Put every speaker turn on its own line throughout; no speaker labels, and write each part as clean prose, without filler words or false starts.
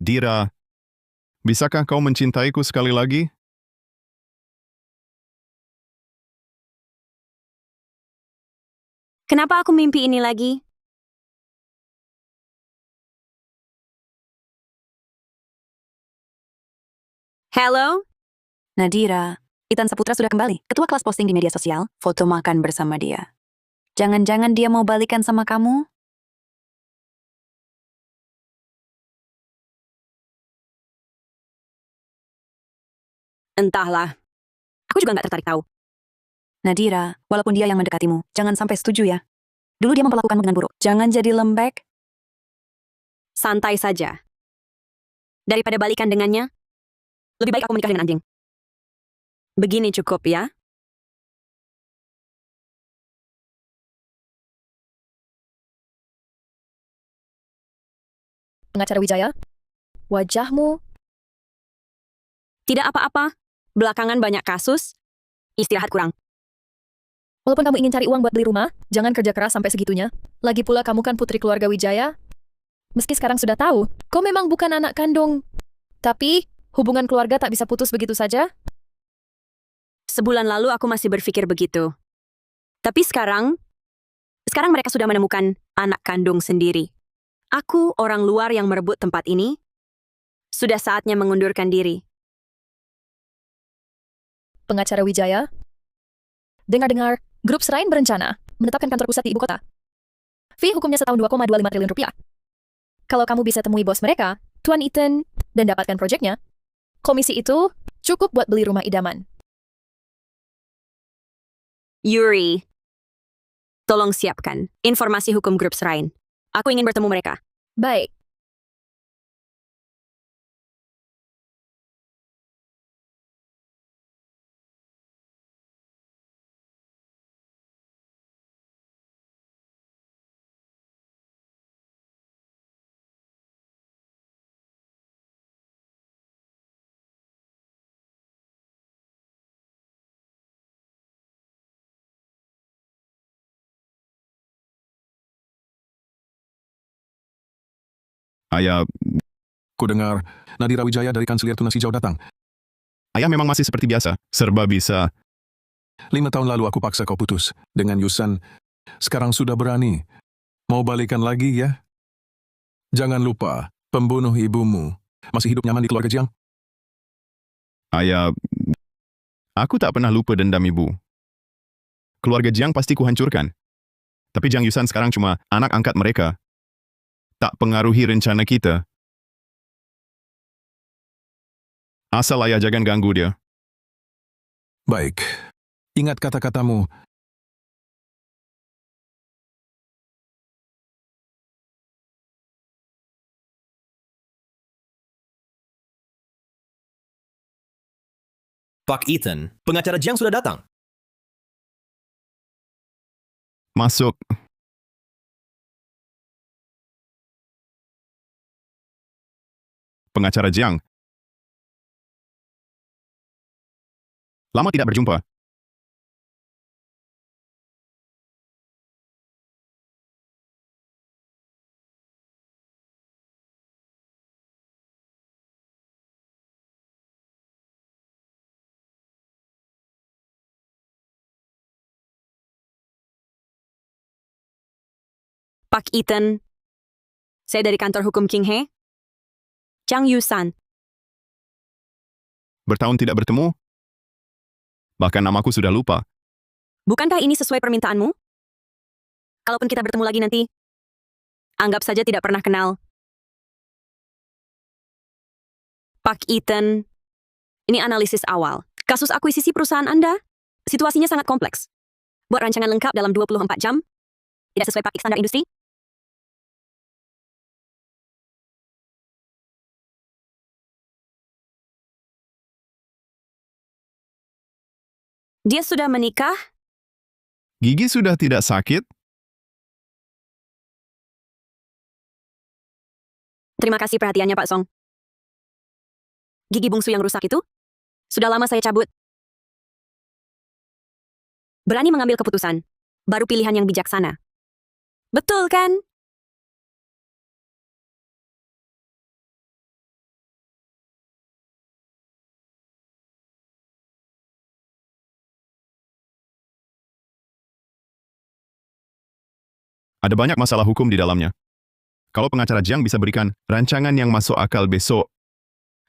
Dira, bisakah kau mencintaiku sekali lagi?
Kenapa aku mimpi ini lagi? Halo?
Nadira, Ethan Saputra sudah kembali. Ketua kelas posting di media sosial, foto makan bersama dia. Jangan-jangan dia mau balikan sama kamu?
Entahlah. Aku juga nggak tertarik tahu.
Nadira, walaupun dia yang mendekatimu, jangan sampai setuju ya. Dulu dia memperlakukanmu dengan buruk. Jangan jadi lembek.
Santai saja. Daripada balikan dengannya, lebih baik aku menikah dengan anjing. Begini cukup ya.
Pengacara Wijaya, wajahmu.
Tidak apa-apa. Belakangan banyak kasus. Istirahat kurang.
Walaupun kamu ingin cari uang buat beli rumah, jangan kerja keras sampai segitunya. Lagi pula kamu kan putri keluarga Wijaya. Meski sekarang sudah tahu, kau memang bukan anak kandung. Tapi, hubungan keluarga tak bisa putus begitu saja.
Sebulan lalu aku masih berpikir begitu. Tapi sekarang mereka sudah menemukan anak kandung sendiri. Aku, orang luar yang merebut tempat ini, sudah saatnya mengundurkan diri.
Pengacara Wijaya, dengar-dengar, grup Shrine berencana menetapkan kantor pusat di ibu kota. Fee hukumnya setahun 2,25 triliun rupiah. Kalau kamu bisa temui bos mereka, Tuan Ethan, dan dapatkan proyeknya, komisi itu cukup buat beli rumah idaman.
Yuri, tolong siapkan informasi hukum grup Shrine. Aku ingin bertemu mereka.
Baik.
Ayah,
Kudengar, Nadira Wijaya dari Kanselir Tunas Hijau datang.
ayah memang masih seperti biasa, serba bisa.
5 tahun lalu aku paksa kau putus. Dengan Yusan, sekarang sudah berani. Mau balikan lagi ya? Jangan lupa, pembunuh ibumu masih hidup nyaman di keluarga Jiang.
Ayah, aku tak pernah lupa dendam ibu. Keluarga Jiang pasti kuhancurkan. Tapi Jiang Yusan sekarang cuma anak angkat mereka. Tak pengaruhi rencana kita. Asal ayah jangan ganggu dia.
Baik, ingat kata-katamu.
Pak Ethan, pengacara Jiang sudah datang.
Masuk. Pengacara Jiang. Lama tidak berjumpa.
Pak Ethan, saya dari kantor hukum King He. Chang Yusan.
Bertahun tidak bertemu. Bahkan namaku sudah lupa.
Bukankah ini sesuai permintaanmu? Kalaupun kita bertemu lagi nanti, anggap saja tidak pernah kenal. Pak Ethan, ini analisis awal. Kasus akuisisi perusahaan Anda, situasinya sangat kompleks. Buat rancangan lengkap dalam 24 jam, tidak sesuai praktik standar industri. Dia sudah menikah?
Gigi sudah tidak sakit?
Terima kasih perhatiannya Pak Song. Gigi bungsu yang rusak itu, sudah lama saya cabut. Berani mengambil keputusan, baru pilihan yang bijaksana. Betul kan?
Ada banyak masalah hukum di dalamnya. Kalau pengacara Jiang bisa berikan rancangan yang masuk akal besok,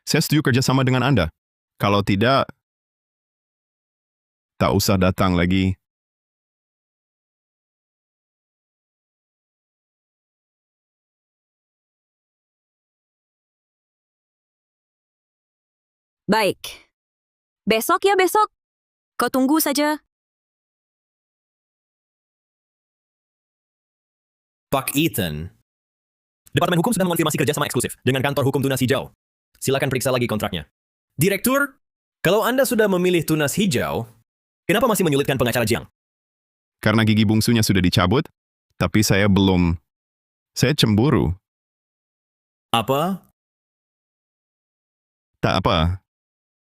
saya setuju kerjasama dengan Anda. Kalau tidak, tak usah datang lagi.
Baik. Besok ya besok. Kau tunggu saja.
Pak Ethan. Departemen Hukum sedang mengonfirmasi kerjasama eksklusif dengan kantor hukum Tunas Hijau. Silakan periksa lagi kontraknya. Direktur, kalau Anda sudah memilih Tunas Hijau, kenapa masih menyulitkan pengacara Jiang?
Karena gigi bungsunya sudah dicabut, tapi saya belum. Saya cemburu.
Apa?
Tak apa.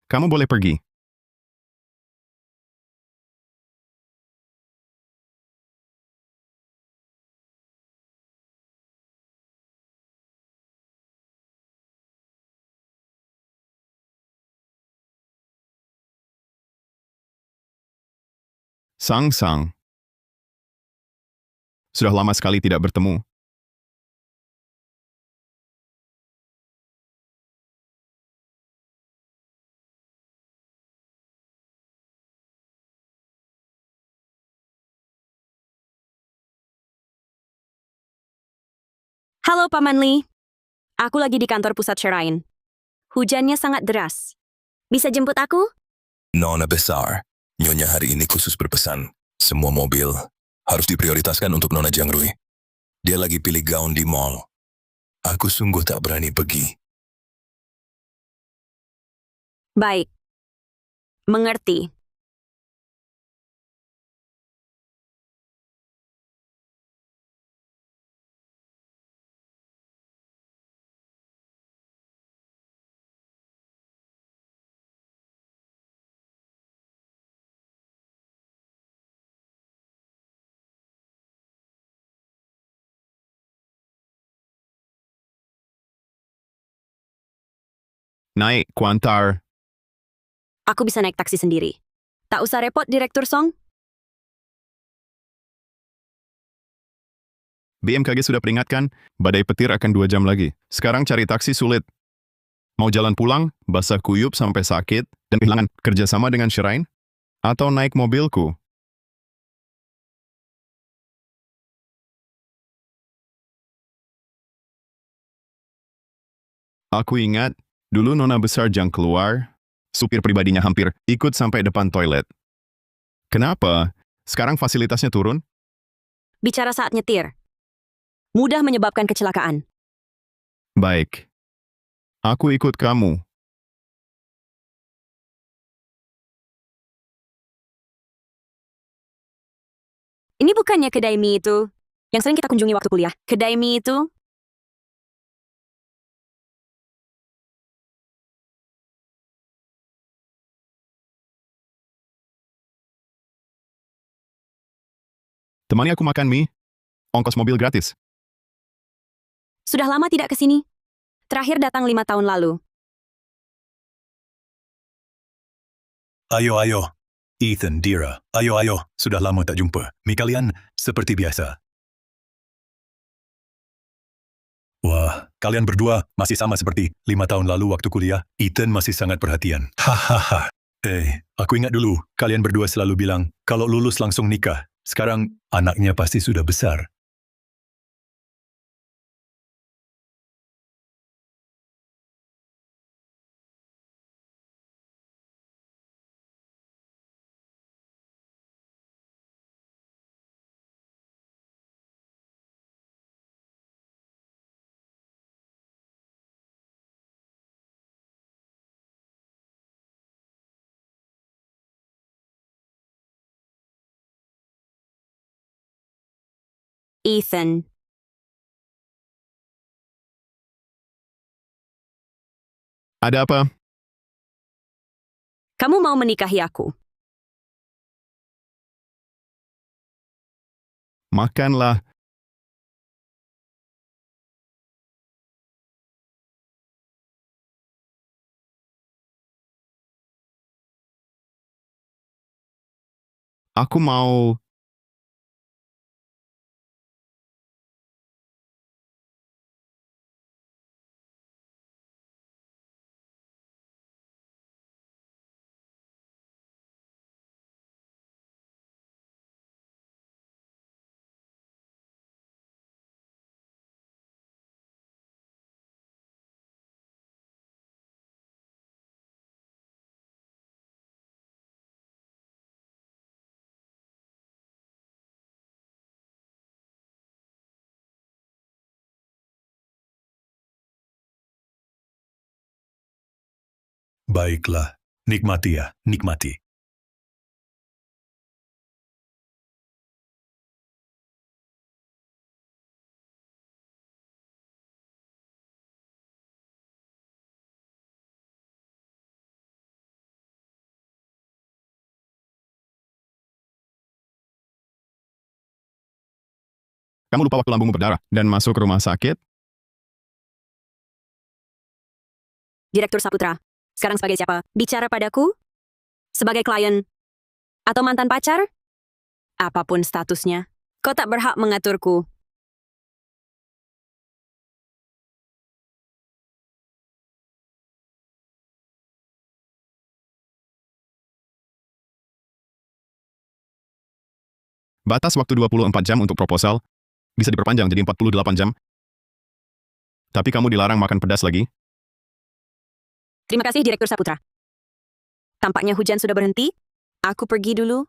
Kamu boleh pergi. Sang. Sudah lama sekali tidak bertemu.
Halo Paman Lee. Aku lagi di kantor pusat Shrine. Hujannya sangat deras. Bisa jemput aku?
Nona besar, Nyonya hari ini khusus berpesan, semua mobil harus diprioritaskan untuk Nona Jiang Rui. Dia lagi pilih gaun di mall. Aku sungguh tak berani pergi.
Baik. Mengerti.
Naik, Kuantar.
Aku bisa naik taksi sendiri. Tak usah repot, Direktur Song.
BMKG sudah peringatkan, badai petir akan 2 jam lagi. Sekarang cari taksi sulit. Mau jalan pulang, basah kuyup sampai sakit, dan kehilangan kerjasama dengan Shrine? Atau naik mobilku? Aku ingat, dulu Nona besar Jiang keluar, supir pribadinya hampir ikut sampai depan toilet. Kenapa? Sekarang fasilitasnya turun?
Bicara saat nyetir. Mudah menyebabkan kecelakaan.
Baik. Aku ikut kamu.
Ini bukannya kedai mie itu yang sering kita kunjungi waktu kuliah. Kedai mie itu?
Temani aku makan mie. Ongkos mobil gratis.
Sudah lama tidak ke sini. Terakhir datang 5 tahun lalu.
Ayo. Ethan, Dira. Ayo. Sudah lama tak jumpa. Mi kalian seperti biasa. Wah, kalian berdua masih sama seperti 5 tahun lalu waktu kuliah. Ethan masih sangat perhatian. Hahaha. Aku ingat dulu, kalian berdua selalu bilang, kalau lulus langsung nikah. Sekarang, anaknya pasti sudah besar.
Ethan.
Ada apa?
Kamu mau menikahi aku?
Makanlah. Aku mau
Baiklah, nikmati ya, nikmati.
Kamu lupa waktu lambungmu berdarah dan masuk rumah sakit?
Direktur Saputra, sekarang sebagai siapa? Bicara padaku? Sebagai klien? Atau mantan pacar? Apapun statusnya, kau tak berhak mengaturku.
Batas waktu 24 jam untuk proposal bisa diperpanjang jadi 48 jam. Tapi kamu dilarang makan pedas lagi.
Terima kasih, Direktur Saputra. Tampaknya hujan sudah berhenti. Aku pergi dulu.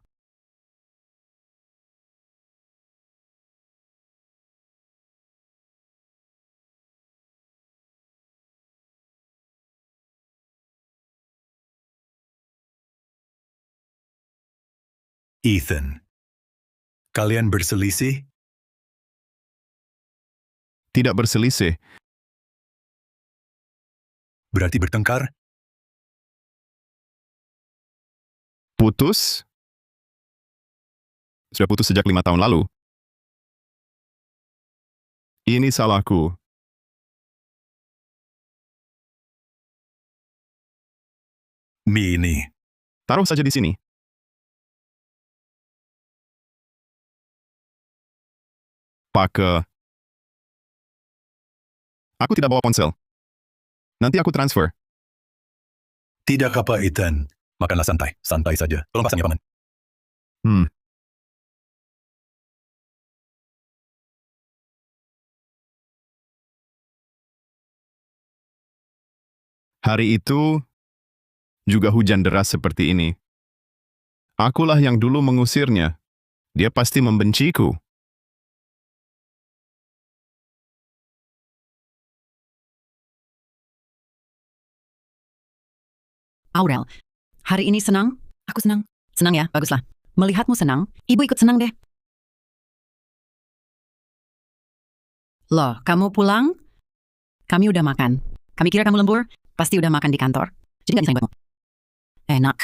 Ethan, kalian berselisih?
Tidak berselisih.
Berarti bertengkar?
Putus? Sudah putus sejak 5 tahun lalu. Ini salahku.
Mie ini.
Taruh saja di sini. Pakai. Aku tidak bawa ponsel. Nanti aku transfer.
Tidak apa, Ethan. Makanlah santai, santai saja. Tolong pasang ya, Paman.
Hari itu juga hujan deras seperti ini. Akulah yang dulu mengusirnya. Dia pasti membenciku.
Aurel, hari ini senang? Aku senang. Senang ya, baguslah. Melihatmu senang, ibu ikut senang deh. Loh, kamu pulang? Kami udah makan. Kami kira kamu lembur, pasti udah makan di kantor. Jadi gak disayang buatmu. Enak.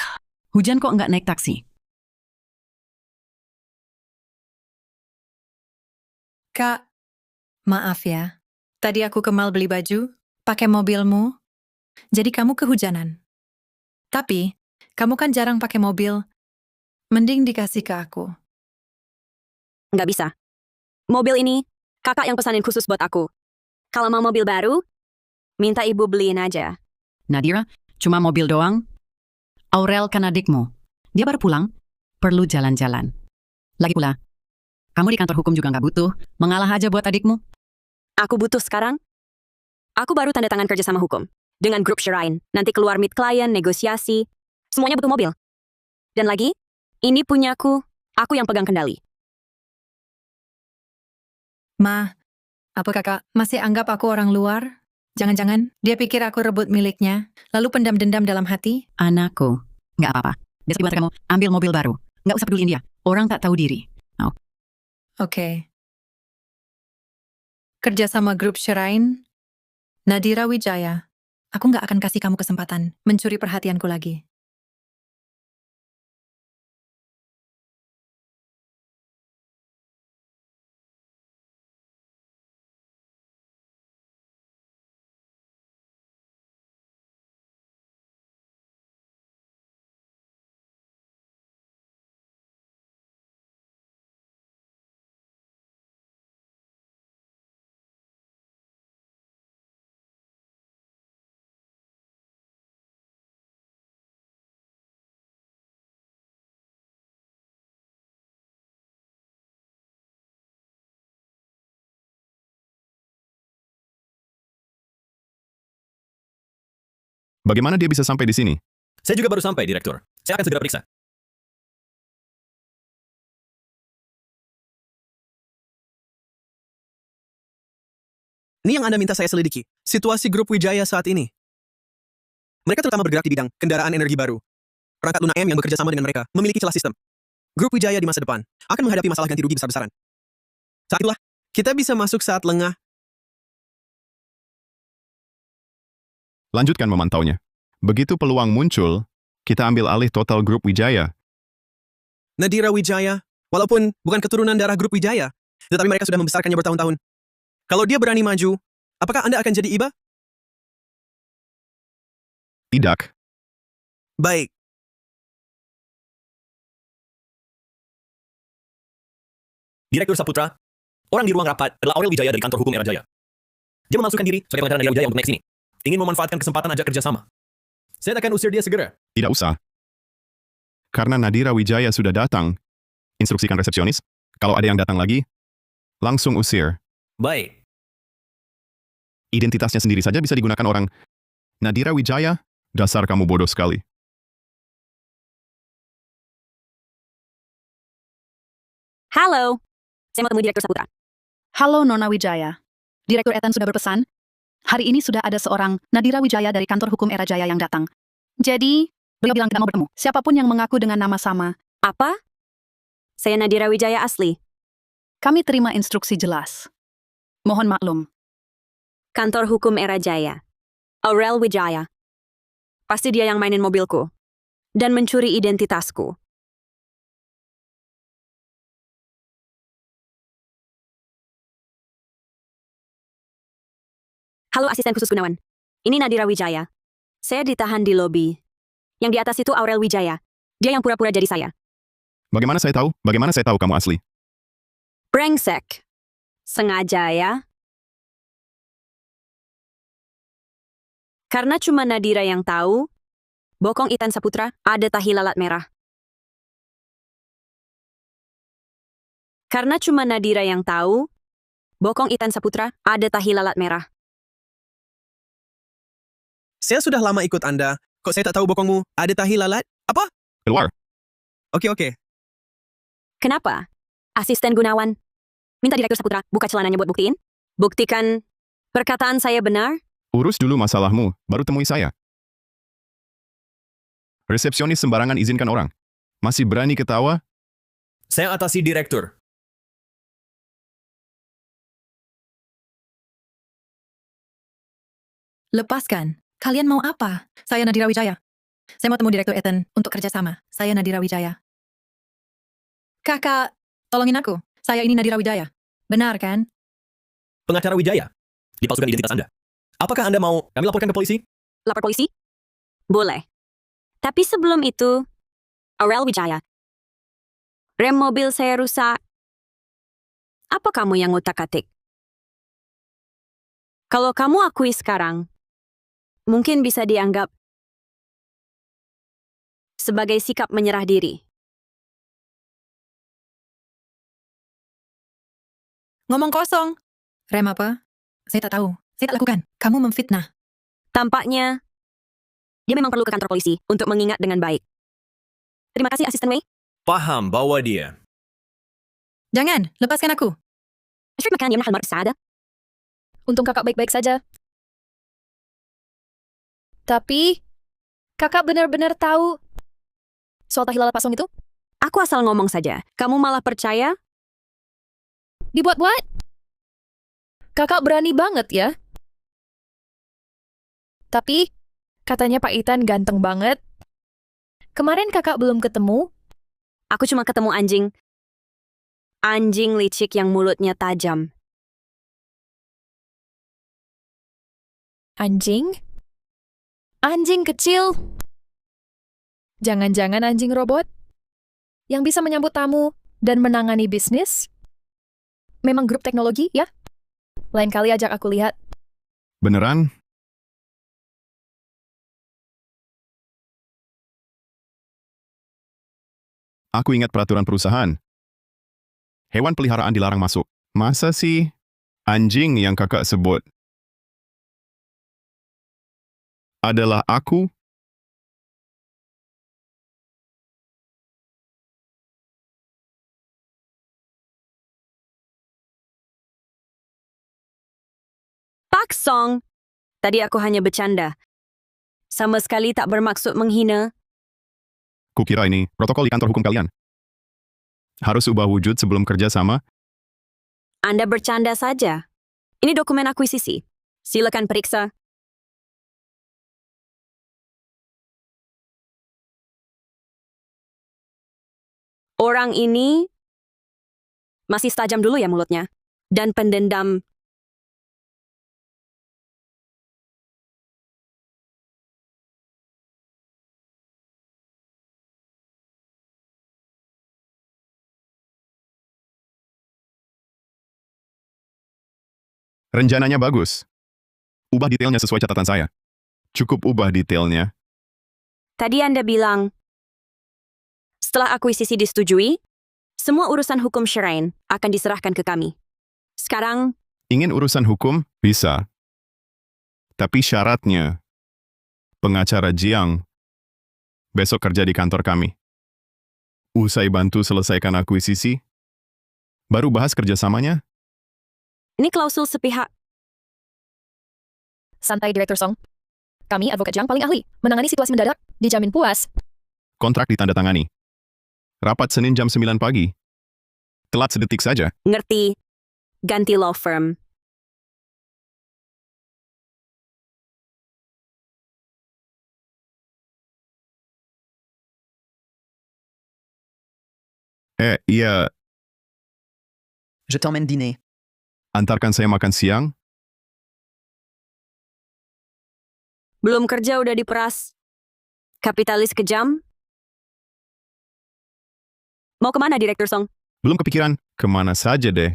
Hujan kok nggak naik taksi?
Kak, maaf ya. Tadi aku ke mall beli baju, pakai mobilmu, jadi kamu kehujanan. Tapi, kamu kan jarang pakai mobil. Mending dikasih ke aku.
Nggak bisa. Mobil ini, kakak yang pesanin khusus buat aku. Kalau mau mobil baru, minta ibu beliin aja.
Nadira, cuma mobil doang? Aurel kan adikmu. Dia baru pulang, perlu jalan-jalan. Lagi pula, kamu di kantor hukum juga nggak butuh. Mengalah aja buat adikmu.
Aku butuh sekarang. Aku baru tanda tangan kerja sama hukum. Dengan grup Shrine. Nanti keluar meet klien, negosiasi. Semuanya butuh mobil. Dan lagi, ini punyaku. Aku yang pegang kendali.
Ma, apa kakak masih anggap aku orang luar? Jangan-jangan dia pikir aku rebut miliknya, lalu pendam dendam dalam hati?
Anakku, nggak apa-apa. Besok dibantu kamu ambil mobil baru. Nggak usah peduliin dia. Orang tak tahu diri.
Oke. Kerja sama grup Shrine, Nadira Wijaya. Aku nggak akan kasih kamu kesempatan mencuri perhatianku lagi.
Bagaimana dia bisa sampai di sini?
Saya juga baru sampai, Direktur. Saya akan segera periksa.
Ini yang Anda minta saya selidiki, situasi grup Wijaya saat ini.
Mereka terutama bergerak di bidang kendaraan energi baru. Perangkat Luna M yang bekerja sama dengan mereka memiliki celah sistem. Grup Wijaya di masa depan akan menghadapi masalah ganti rugi besar-besaran. Saat itulah, kita bisa masuk saat lengah.
Lanjutkan memantaunya. Begitu peluang muncul, kita ambil alih total grup Wijaya.
Nadira Wijaya, walaupun bukan keturunan darah grup Wijaya, tetapi mereka sudah membesarkannya bertahun-tahun. Kalau dia berani maju, apakah Anda akan jadi iba?
Tidak.
Baik. Direktur Saputra, orang di ruang rapat adalah Aurel Wijaya dari kantor hukum Era Jaya. Dia memasukkan diri sebagai pengacara Nadira Wijaya untuk naik sini. Ingin memanfaatkan kesempatan ajak kerjasama. Saya akan usir dia segera.
Tidak usah. Karena Nadira Wijaya sudah datang, instruksikan resepsionis, kalau ada yang datang lagi, langsung usir.
Baik.
Identitasnya sendiri saja bisa digunakan orang. Nadira Wijaya, dasar kamu bodoh sekali.
Halo, saya mau temui Direktur Saputra.
Halo Nona Wijaya. Direktur Ethan sudah berpesan, hari ini sudah ada seorang Nadira Wijaya dari kantor hukum Era Jaya yang datang. Jadi, beliau bilang tidak mau bertemu. Siapapun yang mengaku dengan nama sama,
Apa? Saya Nadira Wijaya asli.
kami terima instruksi jelas. Mohon maklum.
Kantor hukum Era Jaya. Aurel Wijaya. Pasti dia yang mainin mobilku. Dan mencuri identitasku. Halo asisten khusus Gunawan. Ini Nadira Wijaya. Saya ditahan di lobi. Yang di atas itu Aurel Wijaya. Dia yang pura-pura jadi saya.
Bagaimana saya tahu? Bagaimana saya tahu kamu asli?
Brengsek. Sengaja ya. Karena cuma Nadira yang tahu, bokong Ethan Saputra ada tahi lalat merah. Karena cuma Nadira yang tahu, bokong Ethan Saputra ada tahi lalat merah.
Saya sudah lama ikut Anda. Kok saya tak tahu bokongmu ada tahi lalat? Apa?
Keluar.
Oke.
Kenapa? Asisten Gunawan. Minta Direktur Saputra buka celananya buat buktiin. Buktikan perkataan saya benar.
Urus dulu masalahmu, baru temui saya. Resepsionis sembarangan izinkan orang. Masih berani ketawa?
Saya atasi direktur.
Lepaskan. Kalian mau apa? Saya Nadira Wijaya. Saya mau temu Direktur Ethan untuk kerjasama. Saya Nadira Wijaya. Kakak, tolongin aku. Saya ini Nadira Wijaya. Benar kan?
Pengacara Wijaya. Dipalsukan identitas Anda. Apakah Anda mau kami laporkan ke polisi?
Lapor polisi? Boleh. Tapi sebelum itu, Aurel Wijaya. Rem mobil saya rusak. Apa kamu yang ngutak-atik? Kalau kamu akui sekarang, mungkin bisa dianggap sebagai sikap menyerah diri.
Ngomong kosong. Rem apa? Saya tak tahu. Saya tak lakukan. Kamu memfitnah.
Tampaknya, dia memang perlu ke kantor polisi untuk mengingat dengan baik. Terima kasih, Asisten Wei.
Paham, bawa dia.
Jangan, lepaskan aku.
أشعر مكان يمنح المرء السعادة.
Untung kakak baik-baik saja. Tapi, kakak benar-benar tahu soal tahi lalat pasong itu?
Aku asal ngomong saja. Kamu malah percaya?
Dibuat-buat? Kakak berani banget ya. Tapi, katanya Pak Ethan ganteng banget. Kemarin kakak belum ketemu.
Aku cuma ketemu anjing. Anjing licik yang mulutnya tajam.
Anjing? Anjing kecil? Jangan-jangan anjing robot? Yang bisa menyambut tamu dan menangani bisnis? Memang grup teknologi, ya? Lain kali ajak aku lihat.
Beneran? Aku ingat peraturan perusahaan. Hewan peliharaan dilarang masuk. Masa sih anjing yang kakak sebut adalah aku?
Pak Song. Tadi aku hanya bercanda. Sama sekali tak bermaksud menghina.
Kukira ini protokol di kantor hukum kalian. Harus ubah wujud sebelum kerja sama.
Anda bercanda saja. Ini dokumen akuisisi. Silakan periksa. Orang ini masih tajam dulu ya mulutnya. Dan pendendam.
Rencananya bagus. Ubah detailnya sesuai catatan saya. Cukup ubah detailnya.
Tadi Anda bilang, setelah akuisisi disetujui, semua urusan hukum Shrine akan diserahkan ke kami. Sekarang,
Ingin urusan hukum? Bisa. Tapi syaratnya, pengacara Jiang besok kerja di kantor kami. Usai bantu selesaikan akuisisi, baru bahas kerjasamanya.
ini klausul sepihak.
Santai, Direktur Song. Kami advokat Jiang paling ahli. Menangani situasi mendadak, dijamin puas.
Kontrak ditandatangani. Rapat Senin jam 9 pagi. Telat sedetik saja.
Ngerti. Ganti law firm.
Iya,
Je t'emmène dîner.
antarkan saya makan siang.
Belum kerja udah diperas. Kapitalis kejam. Mau kemana, Direktur Song?
Belum kepikiran, kemana saja deh.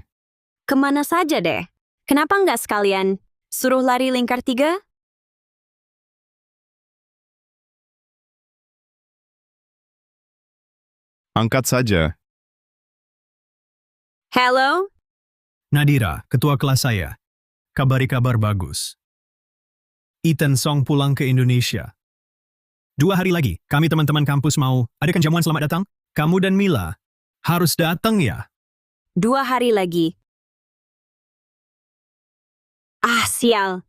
Kemana saja deh. Kenapa nggak sekalian suruh lari lingkar 3?
Angkat saja.
Hello?
Nadira, ketua kelas saya. Kabari kabar bagus. Ethan Song pulang ke Indonesia. 2 hari lagi, kami teman-teman kampus mau adakan jamuan selamat datang. Kamu dan Mila harus datang ya.
2 hari lagi. Ah, sial.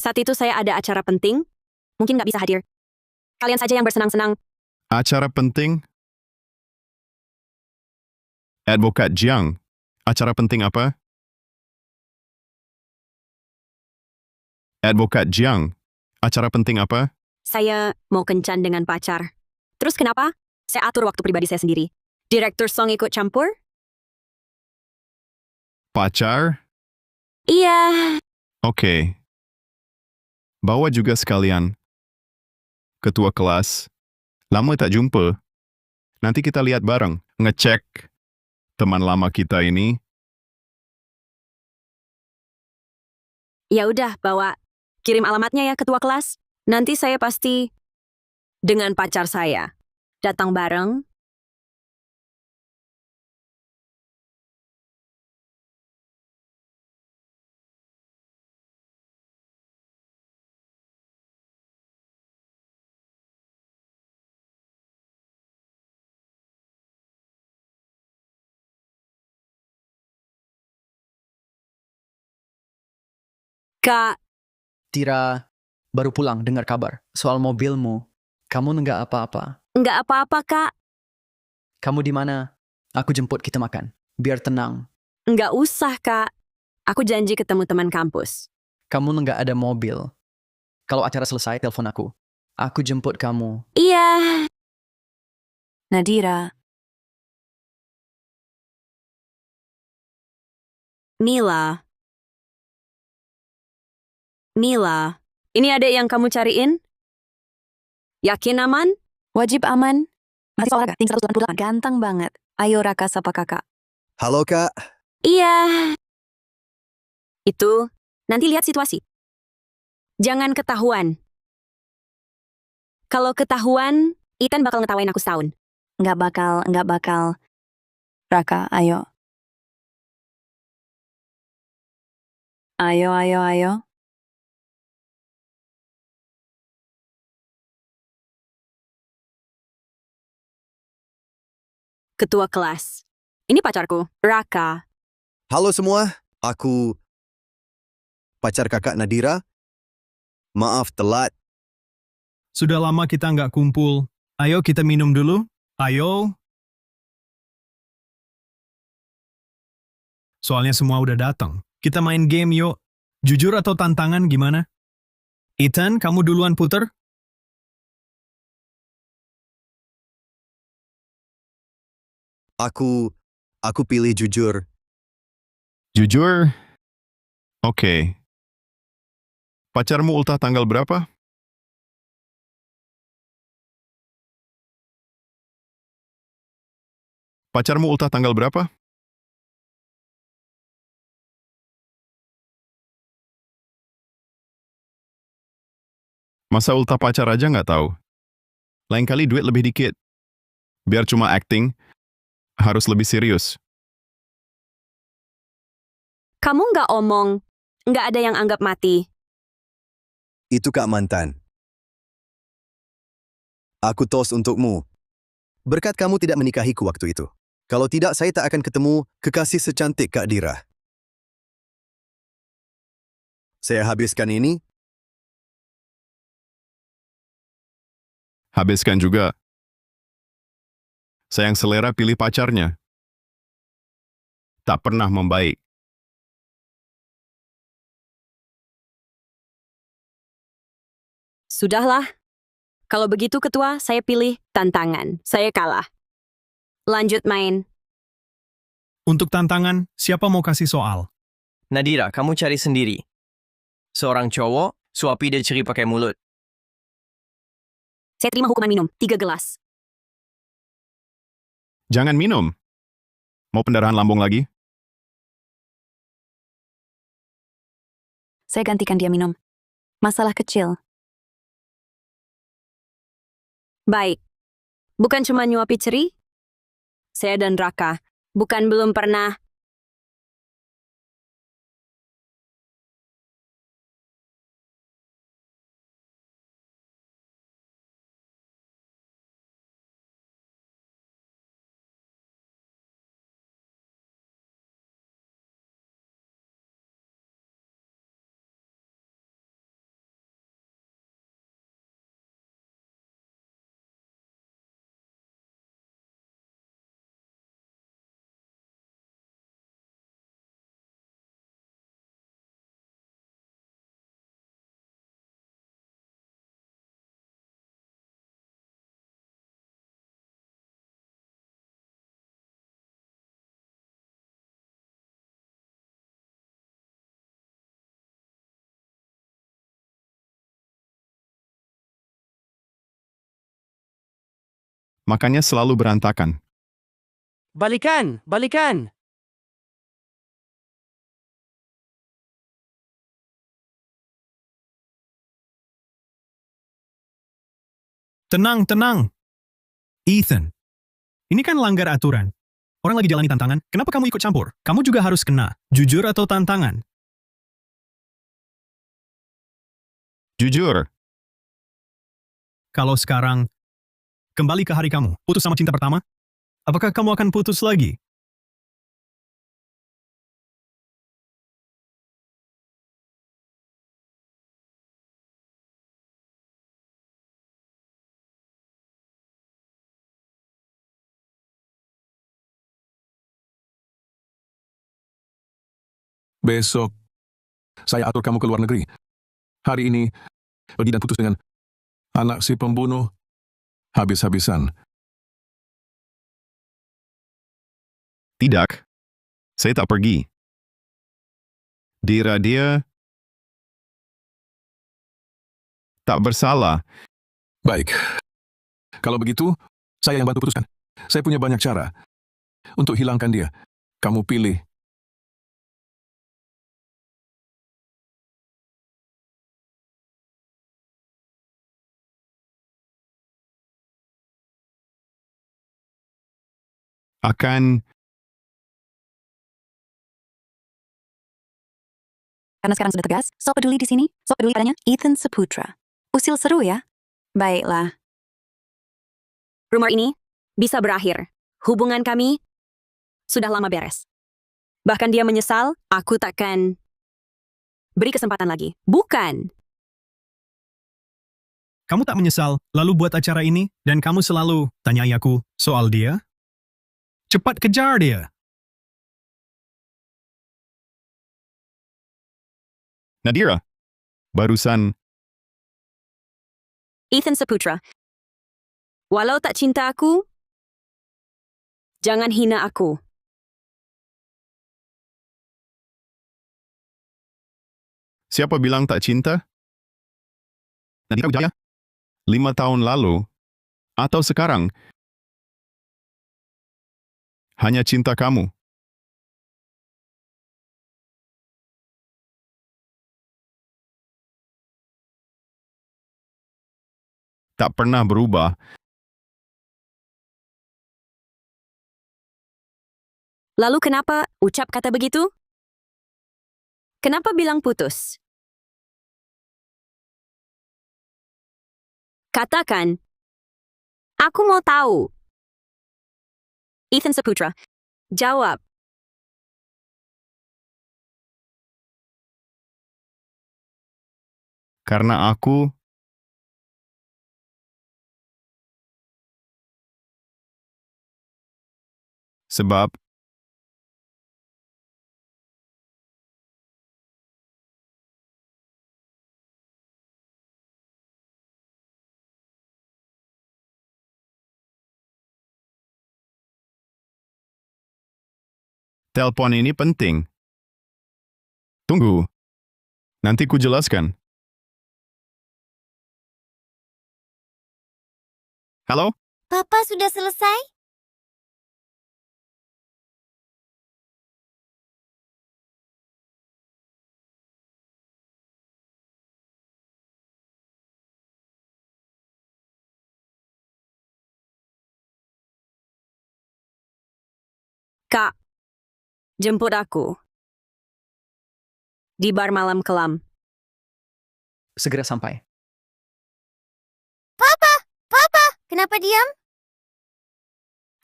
Saat itu saya ada acara penting. Mungkin nggak bisa hadir. Kalian saja yang bersenang-senang.
Acara penting? Advokat Jiang, acara penting apa? Advokat Jiang, acara penting apa?
Saya mau kencan dengan pacar. Terus kenapa? Saya atur waktu pribadi saya sendiri. Direktur Song ikut campur?
Pacar?
Iya.
Oke. Bawa juga sekalian. Ketua kelas. Lama tak jumpa. Nanti kita lihat bareng. Ngecek teman lama kita ini.
Ya udah, bawa. Kirim alamatnya ya, ketua kelas. Nanti saya pasti dengan pacar saya. Datang bareng. Kak,
Tira, baru pulang dengar kabar soal mobilmu. Kamu nggak apa-apa.
nggak apa-apa, Kak.
Kamu di mana? Aku jemput kita makan. Biar tenang.
Nggak usah, Kak. Aku janji ketemu teman kampus.
Kamu nggak ada mobil. Kalau acara selesai, telepon aku. Aku jemput kamu.
Iya.
Nadira,
Mila. Mila, ini adek yang kamu cariin? Yakin aman?
wajib aman. Masih olahraga, tinggi 198. Ganteng banget. Ayo Raka sapa kakak.
Halo Kak,
Iya. Itu, nanti lihat situasi. Jangan ketahuan. Kalau ketahuan, Ethan bakal ngetawain aku setahun.
Nggak bakal. Raka, ayo. Ayo.
Ketua kelas. Ini pacarku, Raka.
halo semua. Aku pacar kakak Nadira. Maaf telat.
Sudah lama kita nggak kumpul. Ayo kita minum dulu. Ayo. Soalnya semua udah datang. Kita main game yuk. Jujur atau tantangan gimana? Ethan, kamu duluan puter.
Aku pilih jujur.
Jujur? Oke. Pacarmu ultah tanggal berapa? Pacarmu ultah tanggal berapa? Masa ultah pacar aja nggak tahu? Lain kali duit lebih dikit. Biar cuma acting, harus lebih serius.
Kamu nggak omong. Nggak ada yang anggap mati.
Itu Kak Mantan. Aku toast untukmu. Berkat kamu tidak menikahiku waktu itu. Kalau tidak, saya tak akan ketemu kekasih secantik Kak Dira. Saya habiskan ini.
Habiskan juga. Sayang selera pilih pacarnya. Tak pernah membaik.
Sudahlah. Kalau begitu ketua, saya pilih tantangan. Saya kalah. Lanjut main.
Untuk tantangan, siapa mau kasih soal?
Nadira, kamu cari sendiri. Seorang cowok, suapi dia ceri pakai mulut.
Saya terima hukuman minum 3 gelas.
Jangan minum. Mau pendarahan lambung lagi?
Saya gantikan dia minum. Masalah kecil.
Baik. Bukan cuma nyuapi ceri? Saya dan Raka. Bukan belum pernah.
Makanya selalu berantakan.
Balikan! Balikan!
Tenang, tenang. Ethan, ini kan langgar aturan. Orang lagi jalani tantangan, kenapa kamu ikut campur? Kamu juga harus kena. Jujur atau tantangan?
Jujur.
Kalau sekarang, kembali ke hari kamu, putus sama cinta pertama? Apakah kamu akan putus lagi?
Besok, saya atur kamu ke luar negeri. Hari ini, pergi dan putus dengan anak si pembunuh habis-habisan.
Tidak. Saya tak pergi. Dira dia tak bersalah.
Baik. Kalau begitu, saya yang bantu putuskan. Saya punya banyak cara untuk hilangkan dia. Kamu pilih.
Akan
Karena sekarang sudah tegas, sok peduli di sini, sok peduli padanya, Ethan Saputra. Usil seru ya? Baiklah.
Rumor ini bisa berakhir. Hubungan kami sudah lama beres. Bahkan dia menyesal, aku takkan beri kesempatan lagi. Bukan.
Kamu tak menyesal lalu buat acara ini dan kamu selalu tanyai aku soal dia? Cepat kejar dia.
Nadira, barusan
Ethan Saputra, walau tak cinta aku, jangan hina aku.
siapa bilang tak cinta? Nadira Wijaya? 5 tahun lalu? Atau sekarang? Hanya cinta kamu. Tak pernah berubah.
Lalu kenapa ucap kata begitu? Kenapa bilang putus? Katakan, aku mau tahu. Ethan Saputra, jawab.
Karena aku sebab telepon ini penting. Tunggu. Nanti ku jelaskan. Halo?
Papa sudah selesai?
Kak, jemput aku. Di bar malam kelam.
Segera sampai.
Papa, kenapa diam?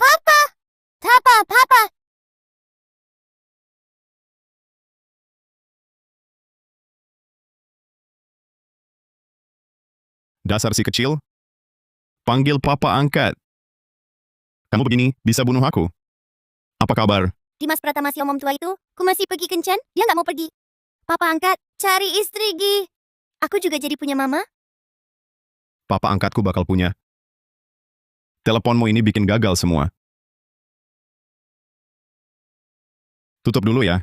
Papa.
Dasar si kecil. Panggil papa angkat. Kamu begini, bisa bunuh aku. Apa kabar?
Dimas Pratama si omong tua itu, ku masih pergi kencan, dia nggak mau pergi. Papa angkat, cari istri Gi. Aku juga jadi punya mama.
Papa angkatku bakal punya. Teleponmu ini bikin gagal semua. Tutup dulu ya.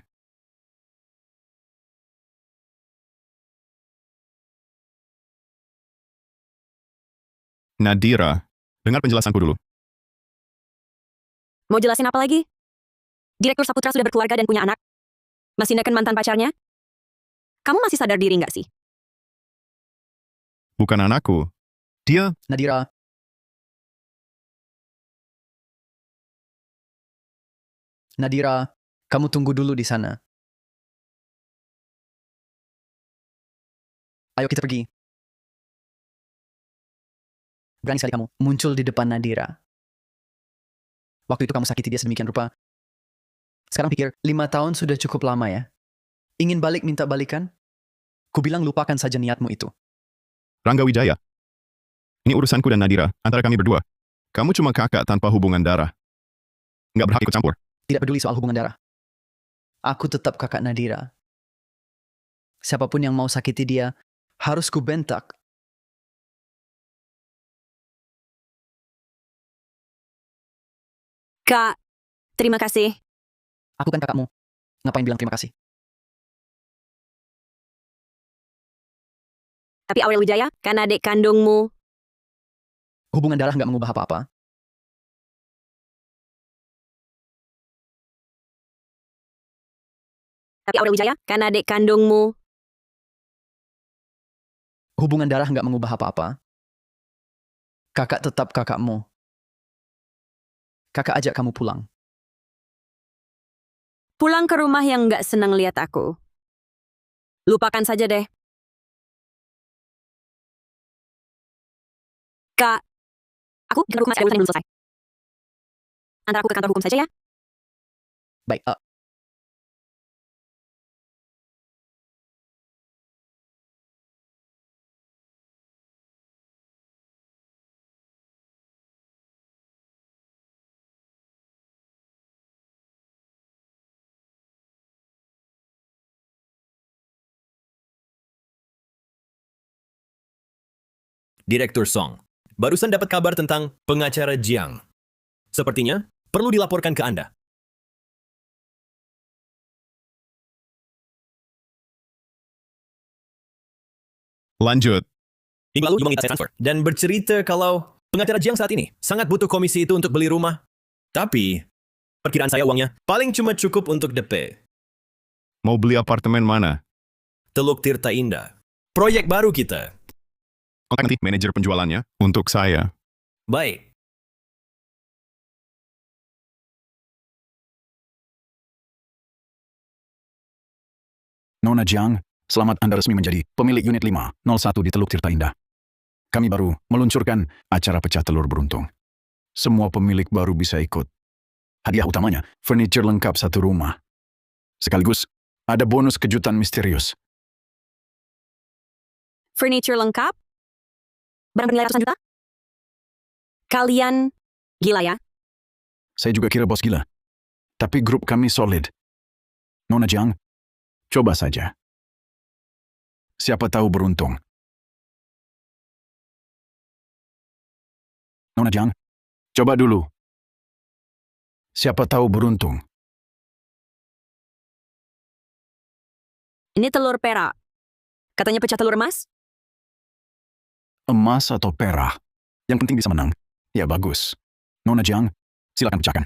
Nadira, dengar penjelasanku dulu.
Mau jelasin apa lagi? Direktur Saputra sudah berkeluarga dan punya anak. Masih neken mantan pacarnya? Kamu masih sadar diri nggak sih?
Bukan anakku. Dia,
Nadira, kamu tunggu dulu di sana. Ayo kita pergi. Berani sekali kamu muncul di depan Nadira. Waktu itu kamu sakiti dia sedemikian rupa. Sekarang pikir, 5 tahun sudah cukup lama ya. Ingin balik minta balikan? Ku bilang lupakan saja niatmu itu.
Rangga Wijaya. Ini urusanku dan Nadira, antara kami berdua. Kamu cuma kakak tanpa hubungan darah. Nggak berhak ikut campur.
Tidak peduli soal hubungan darah. Aku tetap kakak Nadira. Siapapun yang mau sakiti dia, harus ku bentak.
Kak, terima kasih.
Aku kan kakakmu. Ngapain bilang terima kasih?
Tapi Aurel Wijaya, kan adik kandungmu.
Hubungan darah nggak mengubah apa-apa.
Tapi Aurel Wijaya, kan adik kandungmu.
Hubungan darah nggak mengubah apa-apa. Kakak tetap kakakmu. Kakak ajak kamu pulang.
Pulang ke rumah yang nggak senang lihat aku. Lupakan saja deh. Kak, aku di kantor hukum masih ada urusan yang belum selesai. Antar aku ke kantor hukum saja ya.
Baik,
Direktur Song. Barusan dapat kabar tentang pengacara Jiang. Sepertinya perlu dilaporkan ke Anda.
Lanjut.
Minggu lalu, Yu meminta saya transfer dan bercerita kalau pengacara Jiang saat ini sangat butuh komisi itu untuk beli rumah. Tapi, perkiraan saya uangnya paling cuma cukup untuk DP.
Mau beli apartemen mana?
Teluk Tirta Indah. Proyek baru kita.
Kontak nanti manajer penjualannya untuk saya.
Baik.
Nona Jiang, selamat Anda resmi menjadi pemilik unit 501 di Teluk Tirta Indah. Kami baru meluncurkan acara pecah telur beruntung. Semua pemilik baru bisa ikut. Hadiah utamanya, furniture lengkap satu rumah. Sekaligus, ada bonus kejutan misterius.
Furniture lengkap? Barang bernilai ratusan juta? Kalian gila ya?
Saya juga kira bos gila. Tapi grup kami solid. Nona Jiang, coba saja. Siapa tahu beruntung. Nona Jiang, coba dulu. Siapa tahu beruntung.
Ini telur perak. Katanya pecah telur emas?
Emas atau perak. Yang penting bisa menang. Ya bagus. Nona Jiang, silakan pecahkan.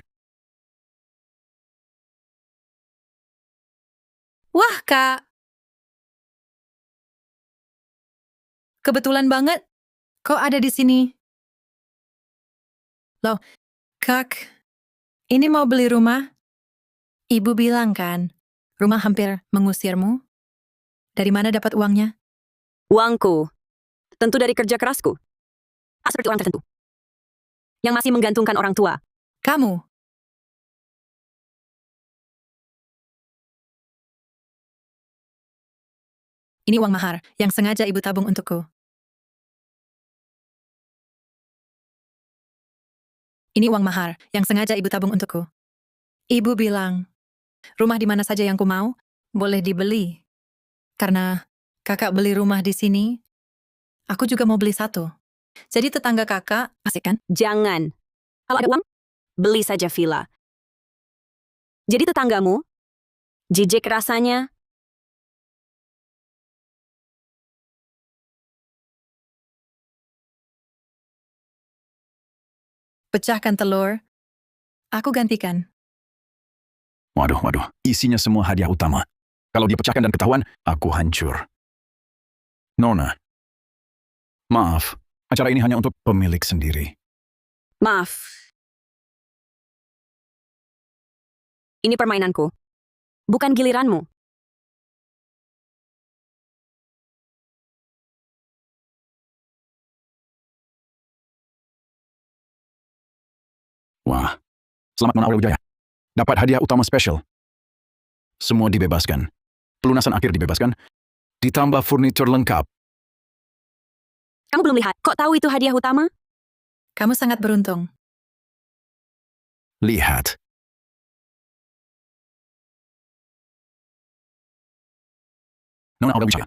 Wah, Kak. Kebetulan banget. Kok ada di sini? Loh, Kak. Ini mau beli rumah? Ibu bilang kan, rumah hampir mengusirmu. Dari mana dapat uangnya?
Uangku. Tentu dari kerja kerasku. Seperti orang tertentu. Yang masih menggantungkan orang tua.
Kamu. Ini uang mahar yang sengaja ibu tabung untukku. Ini uang mahar yang sengaja ibu tabung untukku. Ibu bilang, rumah di mana saja yang ku mau, boleh dibeli. Karena kakak beli rumah di sini, aku juga mau beli satu. Jadi tetangga kakak, asik kan?
Jangan. Kalau ada uang, beli saja villa. Jadi tetanggamu, jijik rasanya.
Pecahkan telur, aku gantikan.
Waduh, isinya semua hadiah utama. Kalau dia pecahkan dan ketahuan, aku hancur. Nona, maaf, acara ini hanya untuk pemilik sendiri.
Maaf. Ini permainanku. Bukan giliranmu.
Wah, selamat Nona Aurel Wijaya. Dapat hadiah utama spesial. Semua dibebaskan. Pelunasan akhir dibebaskan. Ditambah furnitur lengkap.
Kamu belum lihat. Kok tahu itu hadiah utama?
Kamu sangat beruntung.
Lihat. Nona Aurel Wijaya.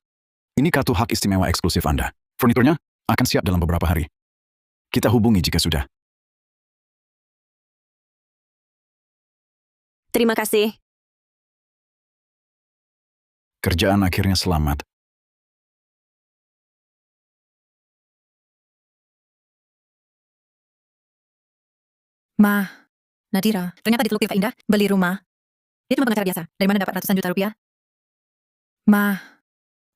Ini kartu hak istimewa eksklusif Anda. Furniturnya akan siap dalam beberapa hari. Kita hubungi jika sudah.
Terima kasih.
Kerjaan akhirnya selamat.
Ma, Nadira, ternyata di Teluk Tirta Indah, beli rumah. Dia cuma pengacara biasa. Dari mana dapat ratusan juta rupiah? Ma,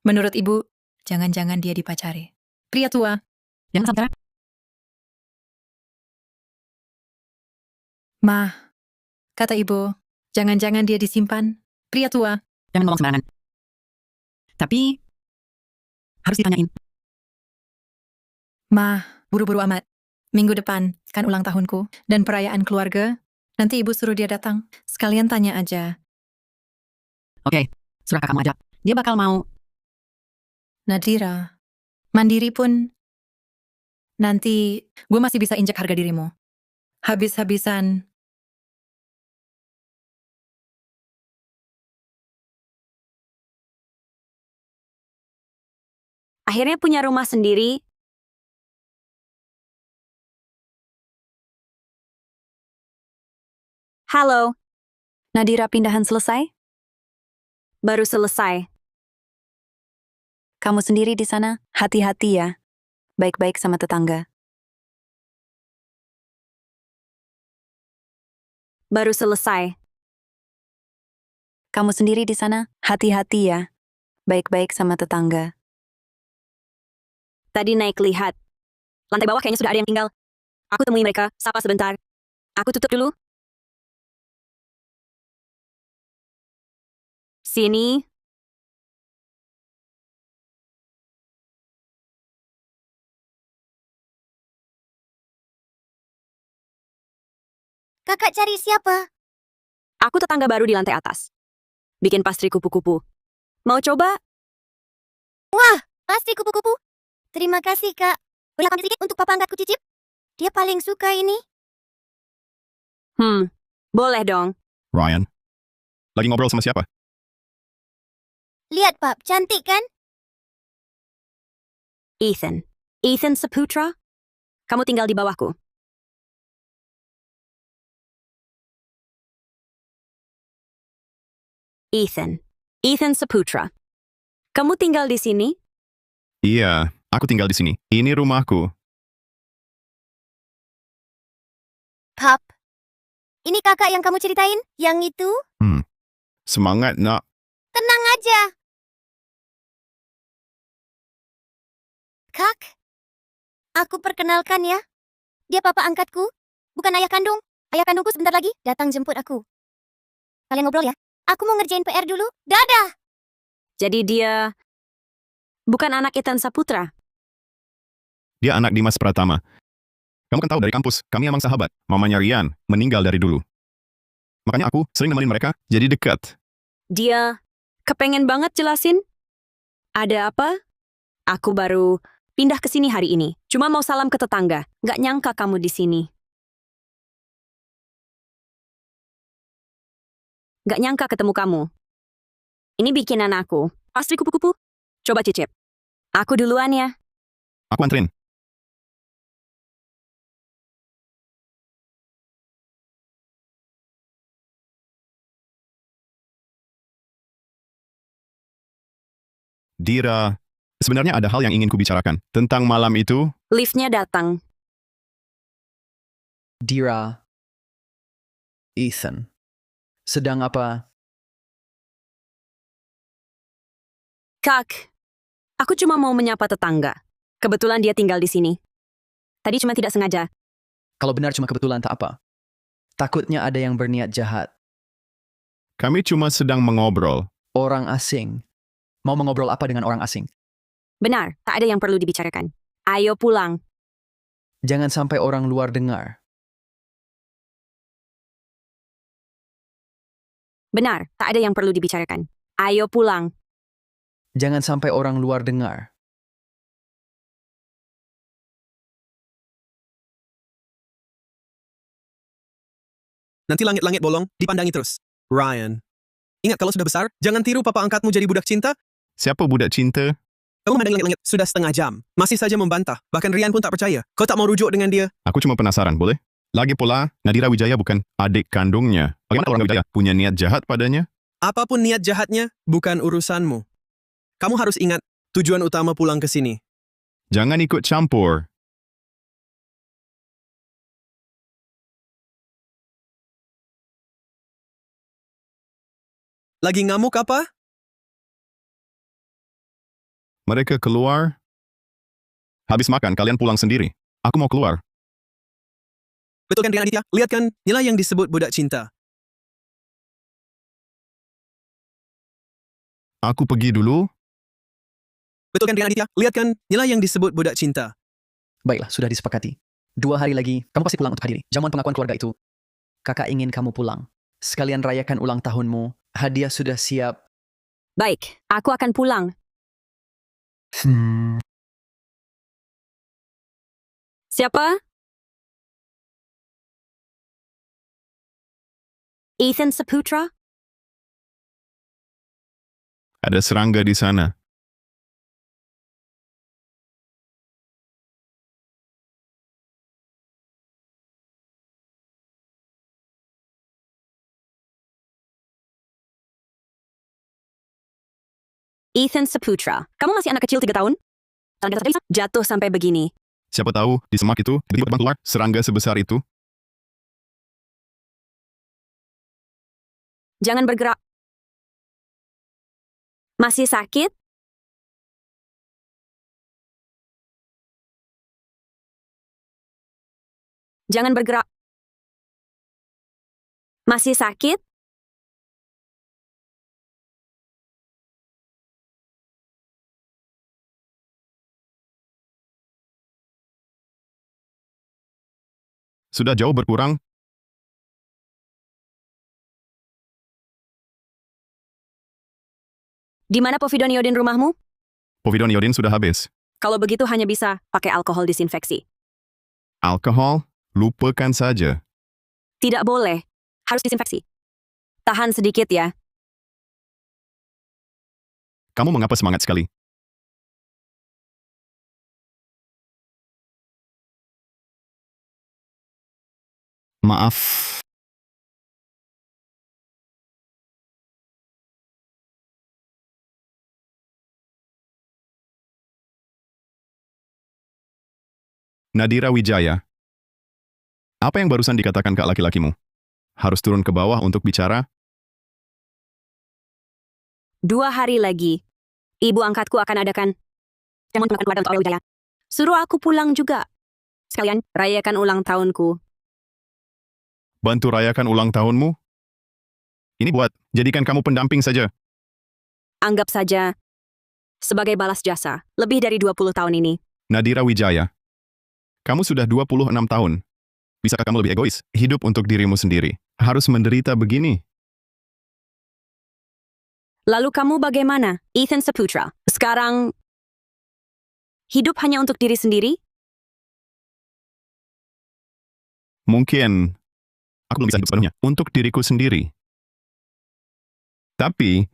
menurut ibu, jangan-jangan dia dipacari. Pria tua.
Jangan sampai.
Ma, kata ibu, jangan-jangan dia disimpan. Pria tua.
Jangan ngomong sembarangan. Tapi, harus ditanyain.
Ma, buru-buru amat. Minggu depan, kan ulang tahunku, dan perayaan keluarga. Nanti ibu suruh dia datang. Sekalian tanya aja.
Oke, suruh kakakmu ajak. Dia bakal mau.
Nadira, mandiri pun, nanti gue masih bisa injek harga dirimu. Habis-habisan.
Akhirnya punya rumah sendiri, Halo,
Nadira pindahan selesai?
baru selesai.
Kamu sendiri di sana? Hati-hati ya. Baik-baik sama tetangga.
Baru selesai.
Kamu sendiri di sana? Hati-hati ya. Baik-baik sama tetangga.
Tadi naik lihat. Lantai bawah kayaknya sudah ada yang tinggal. Aku temui mereka, sapa sebentar. Aku tutup dulu. Sini.
Kakak cari siapa?
Aku tetangga baru di lantai atas. Bikin pastry kupu-kupu. Mau coba?
Wah, pasti kupu-kupu. Terima kasih, Kak. Boleh ambil sedikit untuk papa angkatku cicip? Dia paling suka ini.
Boleh dong.
Ryan, lagi ngobrol sama siapa?
Lihat, Pap. Cantik kan?
Ethan. Ethan Saputra? Kamu tinggal di bawahku. Ethan. Ethan Saputra. Kamu tinggal di sini?
Iya, aku tinggal di sini. Ini rumahku.
Pap. Ini kakak yang kamu ceritain? Yang itu?
Semangat, nak.
Tenang aja. Kak. Aku perkenalkan ya. Dia papa angkatku. Bukan ayah kandung. Ayah kandungku sebentar lagi datang jemput aku. Kalian ngobrol ya. Aku mau ngerjain PR dulu. Dadah!
Jadi dia bukan anak Ethan Saputra.
Dia anak Dimas Pratama. Kamu kan tahu dari kampus, kami emang sahabat. Mamanya Rian meninggal dari dulu. Makanya aku sering nemenin mereka, jadi dekat.
Dia kepengen banget jelasin. Ada apa? Aku baru pindah ke sini hari ini. Cuma mau salam ke tetangga. Nggak nyangka kamu di sini. Nggak nyangka ketemu kamu. Ini bikinan aku. Pastry kupu-kupu. Coba cicip. Aku duluan ya.
Aku anterin. Dira, sebenarnya ada hal yang ingin kubicarakan. Tentang malam itu,
Liftnya datang.
Dira. Ethan. Sedang apa?
Kak, aku cuma mau menyapa tetangga. Kebetulan dia tinggal di sini. Tadi cuma tidak sengaja.
Kalau benar cuma kebetulan tak apa. Takutnya ada yang berniat jahat.
kami cuma sedang mengobrol.
Orang asing. Mau mengobrol apa dengan orang asing?
Benar, tak ada yang perlu dibicarakan. Ayo pulang.
Jangan sampai orang luar dengar.
Benar, tak ada yang perlu dibicarakan. Ayo pulang.
Jangan sampai orang luar dengar.
Nanti langit-langit bolong, dipandangi terus. Ryan. Ingat kalau sudah besar, jangan tiru papa angkatmu jadi budak cinta.
Siapa budak cinta?
Kamu memandang langit-langit sudah setengah jam. Masih saja membantah. Bahkan Rian pun tak percaya. Kau tak mau rujuk dengan dia.
Aku cuma penasaran, boleh? Lagi pula, Nadira Wijaya bukan adik kandungnya. Bagaimana orang Wijaya punya niat jahat padanya?
Apapun niat jahatnya, bukan urusanmu. Kamu harus ingat, tujuan utama pulang ke sini.
Jangan ikut campur.
Lagi ngamuk apa?
Mereka keluar. Habis makan, kalian pulang sendiri. Aku mau keluar.
Betul kan Rian Aditya? Lihat kan, inilah yang disebut budak cinta.
Aku pergi dulu.
Betul kan Rian Aditya? Lihat kan, inilah yang disebut budak cinta.
Baiklah, sudah disepakati. 2 hari lagi, kamu pasti pulang untuk hadiri. Jamuan pengakuan keluarga itu. Kakak ingin kamu pulang. Sekalian rayakan ulang tahunmu. Hadiah sudah siap.
Baik, aku akan pulang. Siapa? Ethan Saputra?
Ada serangga di sana.
Ethan Saputra, kamu masih anak kecil 3 tahun? Jatuh sampai begini.
Siapa tahu, di semak itu, tiba-tiba terbang keluar serangga sebesar itu.
Jangan bergerak. Masih sakit? Jangan bergerak. Masih sakit?
Sudah jauh berkurang.
Di mana povidone iodin rumahmu?
Povidone iodin sudah habis.
Kalau begitu hanya bisa pakai alkohol disinfeksi.
Alkohol? Lupakan saja.
Tidak boleh. Harus disinfeksi. Tahan sedikit ya.
Kamu mengapa semangat sekali? Maaf. Nadira Wijaya. Apa yang barusan dikatakan kak laki-lakimu? Harus turun ke bawah untuk bicara?
2 hari lagi, ibu angkatku akan adakan jamuan makan keluarga untuk Aurel Wijaya. Suruh aku pulang juga. Sekalian, rayakan ulang tahunku.
Bantu rayakan ulang tahunmu? Ini buat, jadikan kamu pendamping saja.
Anggap saja sebagai balas jasa, lebih dari 20 tahun ini.
Nadira Wijaya. Kamu sudah 26 tahun. Bisakah kamu lebih egois? Hidup untuk dirimu sendiri. Harus menderita begini.
Lalu kamu bagaimana, Ethan Saputra? Sekarang, hidup hanya untuk diri sendiri?
Mungkin, aku belum bisa hidup sepenuhnya untuk diriku sendiri. Tapi,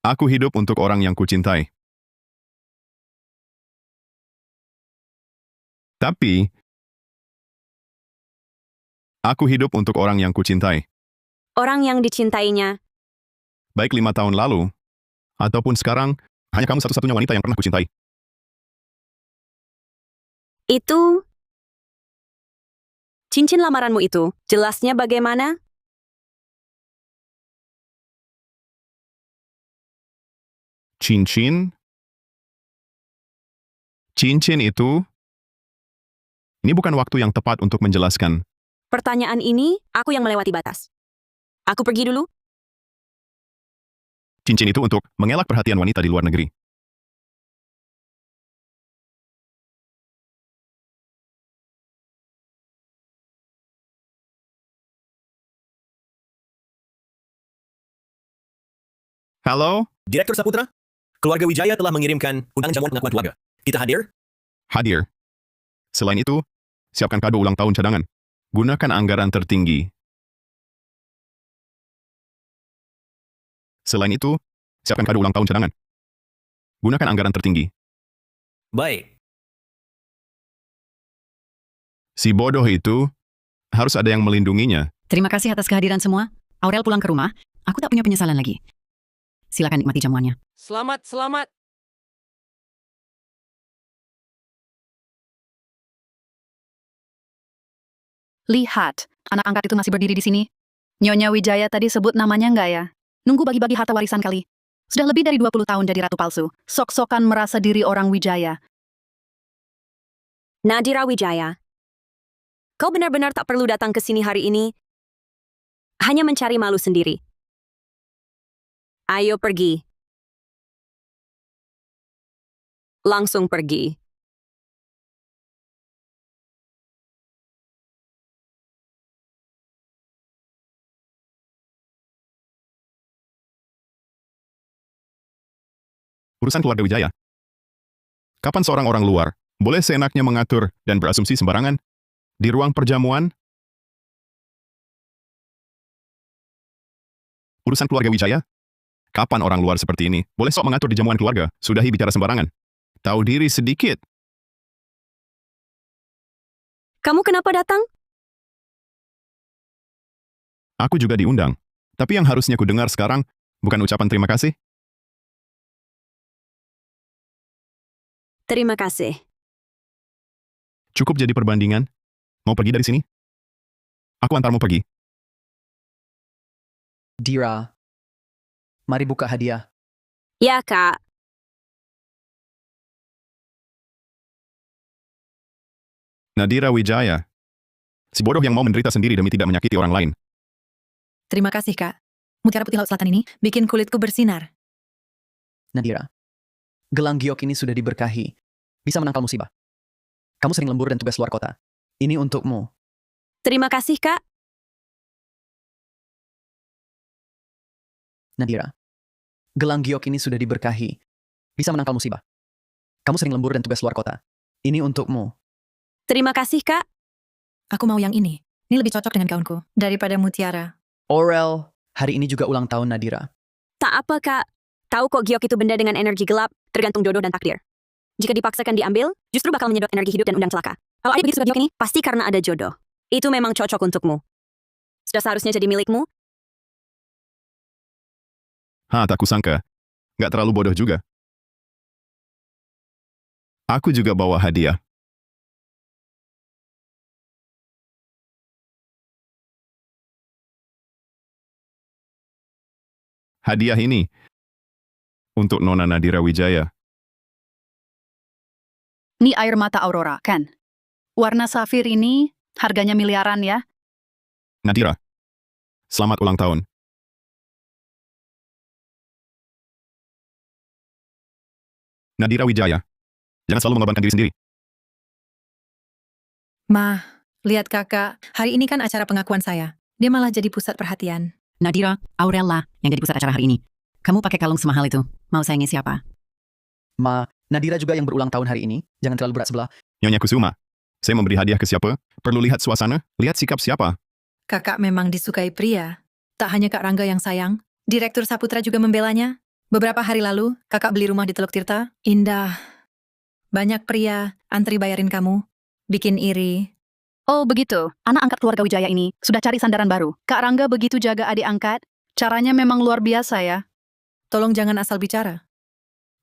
aku hidup untuk orang yang kucintai. Tapi, aku hidup untuk orang yang kucintai.
Orang yang dicintainya.
Baik 5 tahun lalu, ataupun sekarang, hanya kamu satu-satunya wanita yang pernah kucintai.
Itu cincin lamaranmu itu, jelasnya bagaimana?
Cincin? Cincin itu? Ini bukan waktu yang tepat untuk menjelaskan.
Pertanyaan ini, aku yang melewati batas. Aku pergi dulu.
Cincin itu untuk mengelak perhatian wanita di luar negeri. Halo?
Direktur Saputra, keluarga Wijaya telah mengirimkan undangan jamuan pengakuan keluarga. Kita hadir?
Hadir. Selain itu, siapkan kado ulang tahun cadangan. Gunakan anggaran tertinggi. Selain itu, siapkan kado ulang tahun cadangan. Gunakan anggaran tertinggi.
Baik.
Si bodoh itu, harus ada yang melindunginya.
Terima kasih atas kehadiran semua. Aurel pulang ke rumah. Aku tak punya penyesalan lagi. Silakan nikmati jamuannya.
Selamat, selamat.
Lihat, anak angkat itu masih berdiri di sini. Nyonya Wijaya tadi sebut namanya nggak ya? Nunggu bagi-bagi harta warisan kali. Sudah lebih dari 20 tahun jadi ratu palsu. Sok-sokan merasa diri orang Wijaya.
Nadira Wijaya. Kau benar-benar tak perlu datang ke sini hari ini. Hanya mencari malu sendiri. Ayo pergi. Langsung pergi.
Urusan keluarga Wijaya. Kapan seorang orang luar boleh seenaknya mengatur dan berasumsi sembarangan di ruang perjamuan? Urusan keluarga Wijaya? Kapan orang luar seperti ini boleh sok mengatur di jamuan keluarga? Sudahi bicara sembarangan. Tahu diri sedikit.
Kamu kenapa datang?
Aku juga diundang. Tapi yang harusnya ku dengar sekarang, bukan ucapan terima kasih?
Terima kasih.
Cukup jadi perbandingan. Mau pergi dari sini? Aku antarmu pergi.
Dira, mari buka hadiah.
Ya, Kak.
Nadira Wijaya. Si bodoh yang mau menderita sendiri demi tidak menyakiti orang lain.
Terima kasih, Kak. Mutiara Putih Laut Selatan ini bikin kulitku bersinar.
Nadira, gelang giok ini sudah diberkahi. Bisa menangkal musibah. Kamu sering lembur dan tugas luar kota. Ini untukmu.
Terima kasih, Kak.
Nadira, gelang giok ini sudah diberkahi. Bisa menangkal musibah. Kamu sering lembur dan tugas luar kota. Ini untukmu.
Terima kasih, Kak.
Aku mau yang ini. Ini lebih cocok dengan gaunku daripada mutiara.
Aurel, hari ini juga ulang tahun Nadira.
Tak apa, Kak. Tahu kok giok itu benda dengan energi gelap, tergantung jodoh dan takdir. Jika dipaksakan diambil, justru bakal menyedot energi hidup dan undang celaka. Kalau adik begitu suka giok ini, pasti karena ada jodoh. Itu memang cocok untukmu. Sudah seharusnya jadi milikmu.
Tak kusangka. Nggak terlalu bodoh juga. Aku juga bawa hadiah. Hadiah ini untuk Nona Nadira Wijaya.
Ini air mata Aurora, kan? Warna safir ini harganya miliaran ya.
Nadira, selamat ulang tahun. Nadira Wijaya, jangan selalu mengorbankan diri sendiri.
Ma, lihat kakak. Hari ini kan acara pengakuan saya. Dia malah jadi pusat perhatian.
Nadira, Aurella yang jadi pusat acara hari ini. Kamu pakai kalung semahal itu. Mau sayangin siapa?
Ma, Nadira juga yang berulang tahun hari ini. Jangan terlalu berat sebelah.
Nyonya Kusuma, saya memberi hadiah ke siapa? Perlu lihat suasana, lihat sikap siapa.
Kakak memang disukai pria. Tak hanya Kak Rangga yang sayang. Direktur Saputra juga membelanya. Beberapa hari lalu, kakak beli rumah di Teluk Tirta. Indah. Banyak pria, antri bayarin kamu. Bikin iri.
Oh begitu, anak angkat keluarga Wijaya ini sudah cari sandaran baru. Kak Rangga begitu jaga adik angkat. Caranya memang luar biasa ya.
Tolong jangan asal bicara.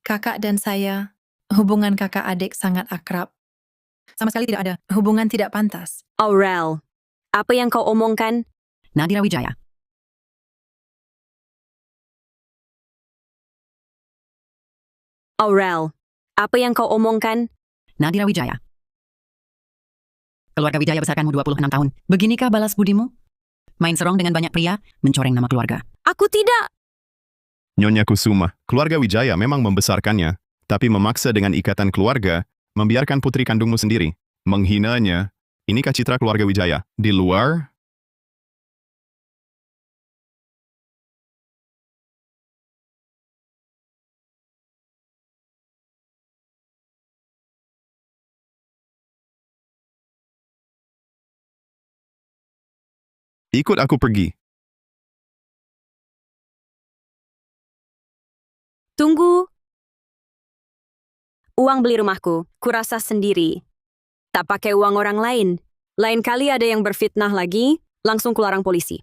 Kakak dan saya, hubungan kakak adik sangat akrab. Sama sekali tidak ada hubungan tidak pantas.
Aurel, apa yang kau omongkan?
Nadira Wijaya.
Aurel, apa yang kau omongkan?
Nadira Wijaya. Keluarga Wijaya besarkanmu 26 tahun. Beginikah balas budimu? Main serong dengan banyak pria, mencoreng nama keluarga.
Aku tidak.
Nyonya Kusuma, keluarga Wijaya memang membesarkannya, tapi memaksa dengan ikatan keluarga, membiarkan putri kandungmu sendiri. Menghinanya. Inikah citra keluarga Wijaya? Di luar? Ikut aku pergi.
Tunggu. Uang beli rumahku, kurasa sendiri. Tak pakai uang orang lain. Lain kali ada yang berfitnah lagi, langsung kularang polisi.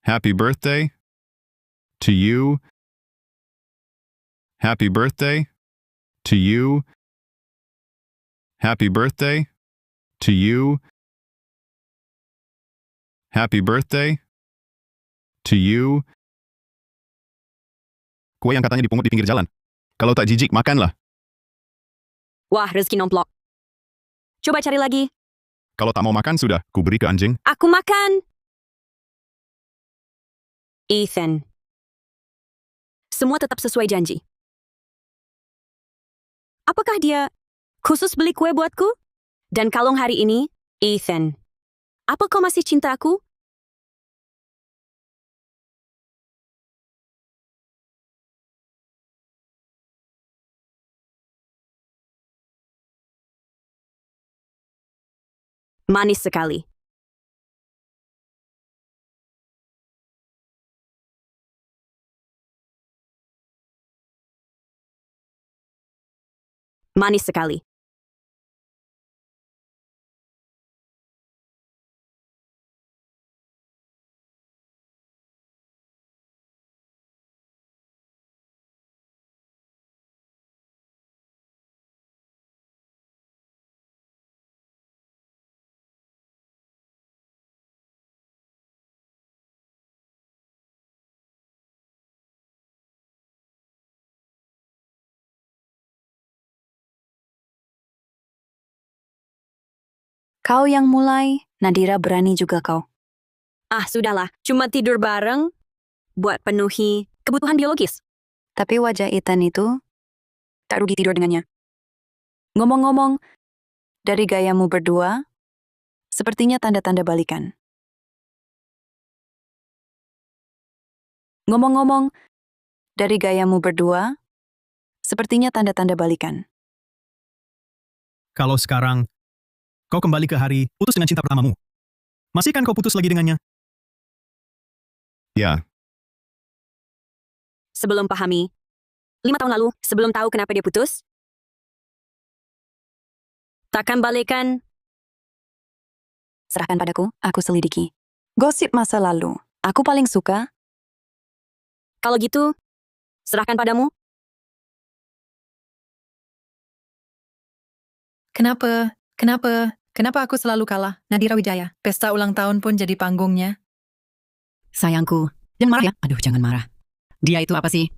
Happy birthday to you. Happy birthday to you. Happy birthday to you. Happy birthday to you. Kue yang katanya dipungut di pinggir jalan. Kalau tak jijik, makanlah.
Wah, rezeki nomplok. Coba cari lagi.
Kalau tak mau makan, sudah. Ku beri ke anjing.
Aku makan. Ethan. Semua tetap sesuai janji. Apakah dia khusus beli kue buatku? Dan kalung hari ini, Ethan. Apa kau masih cinta aku? Manis sekali. Manis sekali.
Kau yang mulai, Nadira berani juga kau.
Ah, sudahlah. Cuma tidur bareng buat penuhi kebutuhan biologis.
Tapi wajah Ethan itu tak rugi tidur dengannya. Ngomong-ngomong, dari gayamu berdua, sepertinya tanda-tanda balikan. Ngomong-ngomong, dari gayamu berdua, sepertinya tanda-tanda balikan.
Kalau sekarang, kau kembali ke hari putus dengan cinta pertamamu. Masih kan kau putus lagi dengannya?
Ya,
Sebelum pahami, 5 tahun lalu, sebelum tahu kenapa dia putus, takkan balikan.
Serahkan padaku, aku selidiki. Gosip masa lalu, aku paling suka.
Kalau gitu, serahkan padamu.
Kenapa aku selalu kalah? Nadira Wijaya, pesta ulang tahun pun jadi panggungnya.
Sayangku, jangan marah ya. Aduh, jangan marah. Dia itu apa sih?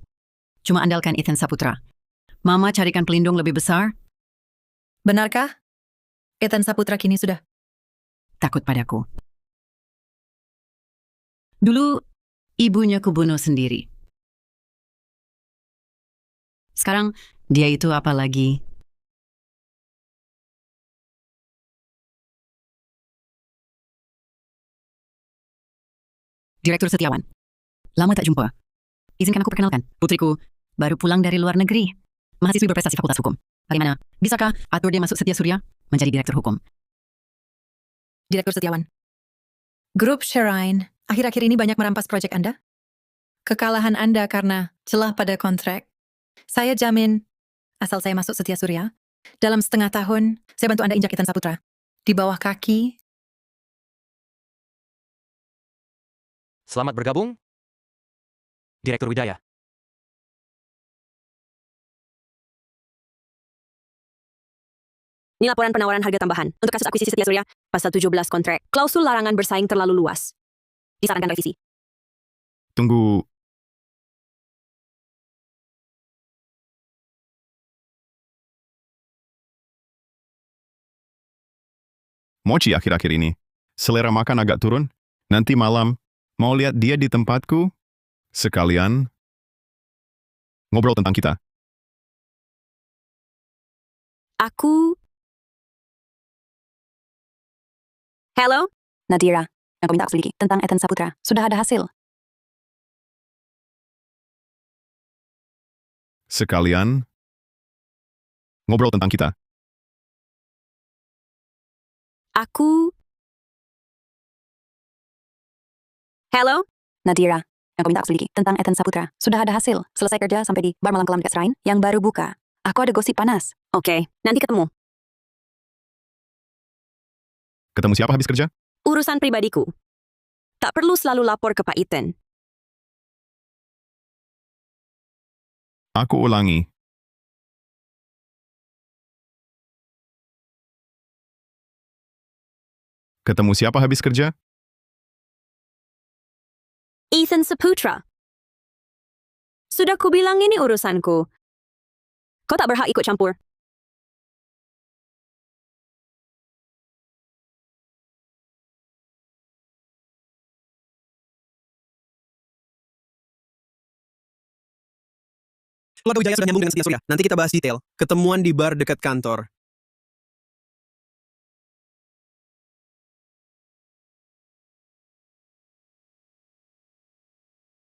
Cuma andalkan Ethan Saputra. Mama carikan pelindung lebih besar.
Benarkah? Ethan Saputra kini sudah
Takut padaku. Dulu, ibunya kubunuh sendiri. Sekarang, dia itu apa lagi? Direktur Setiawan. Lama tak jumpa. Izinkan aku perkenalkan. Putriku, baru pulang dari luar negeri. Mahasiswi berprestasi Fakultas Hukum. Bagaimana? Bisakah atur dia masuk Setia Surya menjadi direktur hukum?
Direktur Setiawan. Grup Shrine, akhir-akhir ini banyak merampas proyek Anda? Kekalahan Anda karena celah pada kontrak. Saya jamin, asal saya masuk Setia Surya, dalam setengah tahun, saya bantu Anda injak Ethan Saputra. Di bawah kaki.
Selamat bergabung, Direktur Wijaya.
Ini laporan penawaran harga tambahan untuk kasus akuisisi Setia Surya, pasal 17 kontrak. Klausul larangan bersaing terlalu luas. Disarankan revisi.
tunggu. Mochi akhir-akhir ini. Selera makan agak turun. Nanti malam, mau lihat dia di tempatku? Sekalian ngobrol tentang kita.
Aku... Hello?
Nadira, yang kau minta aku selidiki tentang Ethan Saputra. Sudah ada hasil.
Sekalian ngobrol tentang kita.
Aku... Hello?
Nadira, yang kau minta aku selidiki tentang Ethan Saputra. Sudah ada hasil. Selesai kerja sampai di bar Malang Kelam dekat Shrine yang baru buka. Aku ada gosip panas.
Oke, nanti ketemu.
Ketemu siapa habis kerja?
Urusan pribadiku. Tak perlu selalu lapor ke Pak Ethan.
Aku ulangi. Ketemu siapa habis kerja?
Ethan Saputra. Sudah kubilang ini urusanku. Kau tak berhak ikut campur.
Keluarga Wijaya sudah nyambung dengan Setia Surya. Nanti kita bahas detail. Ketemuan di bar dekat kantor.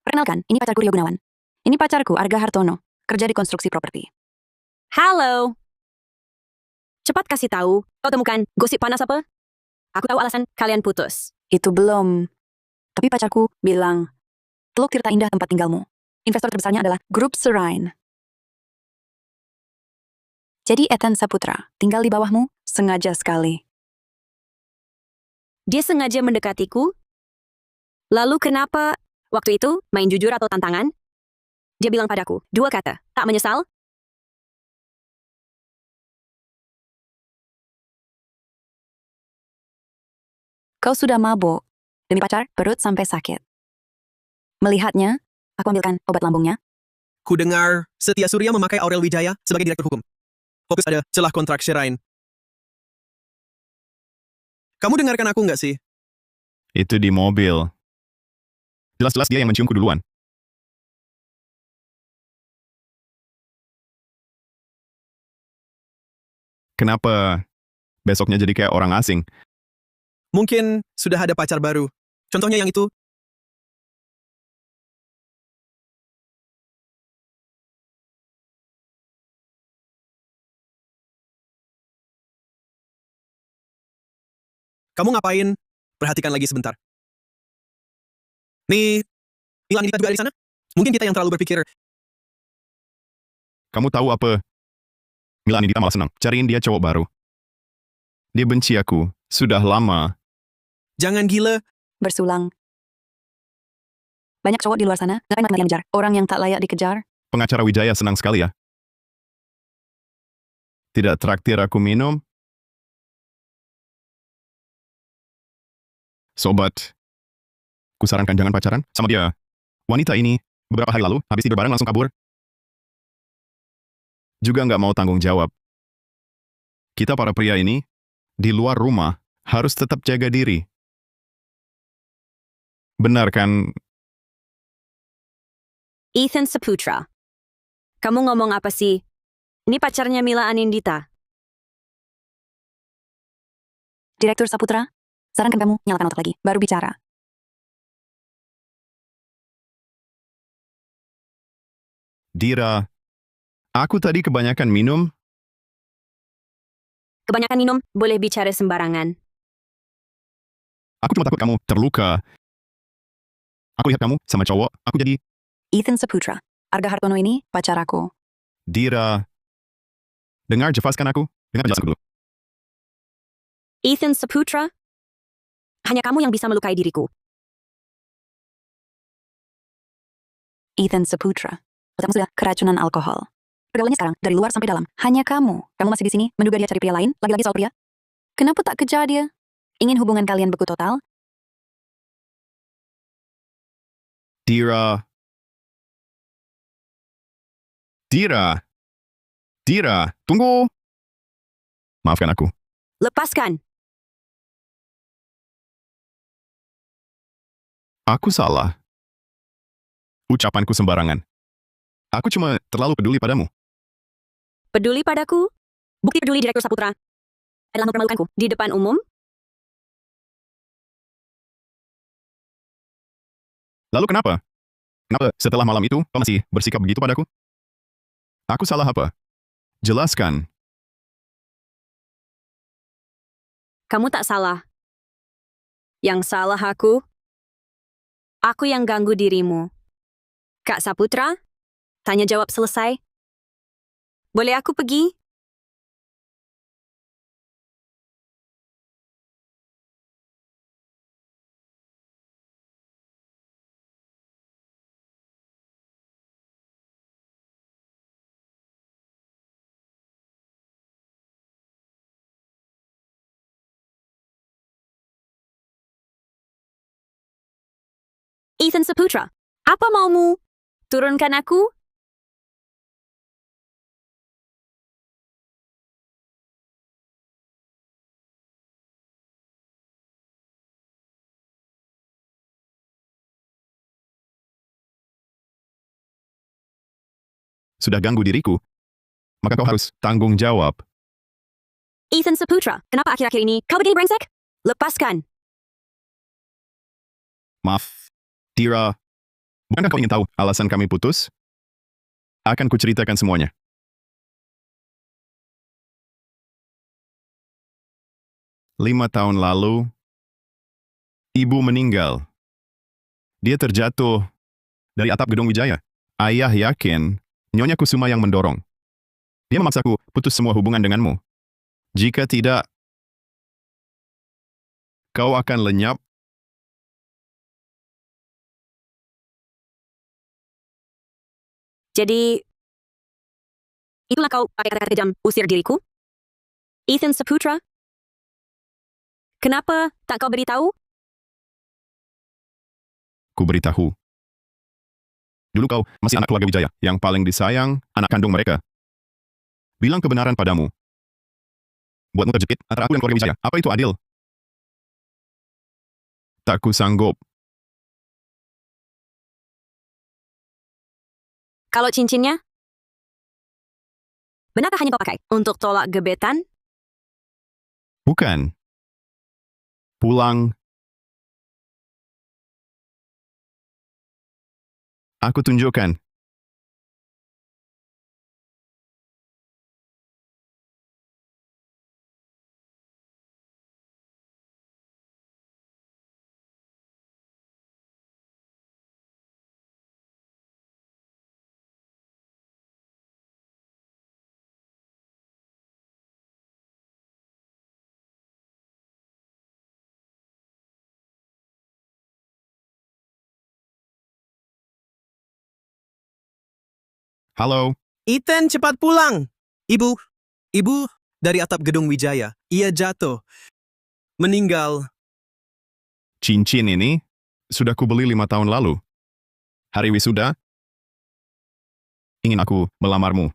Perkenalkan, ini pacarku Rio Gunawan. Ini pacarku Arga Hartono, kerja di konstruksi properti.
Halo. Cepat kasih tahu, kau temukan gosip panas apa? Aku tahu alasan kalian putus.
Itu belum. Tapi pacarku bilang, Teluk Tirta Indah tempat tinggalmu. Investor terbesarnya adalah Grup Shrine. Jadi Ethan Saputra, tinggal di bawahmu, sengaja sekali.
Dia sengaja mendekatiku? Lalu kenapa waktu itu main jujur atau tantangan? Dia bilang padaku, 2 kata, tak menyesal?
Kau sudah mabuk. Demi pacar, perut sampai sakit. Melihatnya, aku ambilkan obat lambungnya.
Ku dengar Setia Surya memakai Aurel Wijaya sebagai direktur hukum. Fokus ada celah kontrak Sherain. Kamu dengarkan aku nggak sih?
Itu di mobil. Jelas-jelas dia yang menciumku duluan. Kenapa besoknya jadi kayak orang asing?
Mungkin sudah ada pacar baru. Contohnya yang itu. Kamu ngapain? Perhatikan lagi sebentar. Nih, Milan Indita juga ada di sana? Mungkin kita yang terlalu berpikir.
Kamu tahu apa? Mila Anindita malah senang. Cariin dia cowok baru. Dia benci aku. Sudah lama.
Jangan gila.
Bersulang. Banyak cowok di luar sana, ngapain mati ngejar? Orang yang tak layak dikejar?
Pengacara Wijaya senang sekali ya. Tidak traktir aku minum? Sobat, kusarankan jangan pacaran sama dia. Wanita ini, beberapa hari lalu, habis tidur bareng langsung kabur. Juga nggak mau tanggung jawab. Kita para pria ini, di luar rumah, harus tetap jaga diri. Benar kan?
Ethan Saputra. Kamu ngomong apa sih? Ini pacarnya Mila Anindita.
Direktur Saputra, sarankan kamu nyalakan otak lagi, baru bicara.
Dira, aku tadi kebanyakan minum.
Kebanyakan minum, boleh bicara sembarangan.
Aku cuma takut kamu terluka. Aku lihat kamu sama cowok, aku jadi...
Ethan Saputra, Arga Hartono ini pacar aku.
Dira, dengar jelaskan aku. Dengar penjelasanku dulu.
Ethan Saputra, hanya kamu yang bisa melukai diriku.
Ethan Saputra, otakmu sudah keracunan alkohol. Pergaulannya sekarang, dari luar sampai dalam. Hanya kamu. Kamu masih di sini, menduga dia cari pria lain, lagi-lagi soal pria. Kenapa tak kejar dia? Ingin hubungan kalian beku total?
Dira. Dira. Dira, tunggu. Maafkan aku.
Lepaskan.
Aku salah. Ucapanku sembarangan. Aku cuma terlalu peduli padamu.
Peduli padaku? Bukti peduli Direktur Saputra adalah mempermalukanku di depan umum?
Lalu kenapa? Kenapa setelah malam itu kau masih bersikap begitu padaku? Aku salah apa? Jelaskan.
Kamu tak salah. Yang salah aku. Aku yang ganggu dirimu. Kak Saputra, tanya jawab selesai. Boleh aku pergi? Ethan Saputra, apa maumu? Turunkan aku?
Sudah ganggu diriku, maka kau harus tanggung jawab.
Ethan Saputra, kenapa akhir-akhir ini kau begini brengsek? Lepaskan.
Maaf, Dira. Bukankah kau ingin tahu alasan kami putus? Akan kuceritakan semuanya. Lima tahun lalu, ibu meninggal. Dia terjatuh dari atap gedung Wijaya. Ayah yakin Nyonya Kusuma yang mendorong. Dia memaksaku putus semua hubungan denganmu. Jika tidak, kau akan lenyap.
Jadi, itulah kau pakai kata-kata kejam usir diriku? Ethan Saputra? Kenapa tak kau beritahu?
Ku beritahu. Dulu kau masih anak keluarga Wijaya, yang paling disayang anak kandung mereka. Bilang kebenaran padamu. Buatmu terjepit antara aku dan keluarga Wijaya. Apa itu adil? Tak ku sanggup.
Kalau cincinnya? Benarkah hanya kau pakai untuk tolak gebetan?
Bukan. Pulang. Aku tunjukkan. Halo.
Ethan, cepat pulang! Ibu, dari atap gedung Wijaya. Ia jatuh. Meninggal.
Cincin ini sudah kubeli 5 tahun lalu. Hari wisuda, ingin aku melamarmu.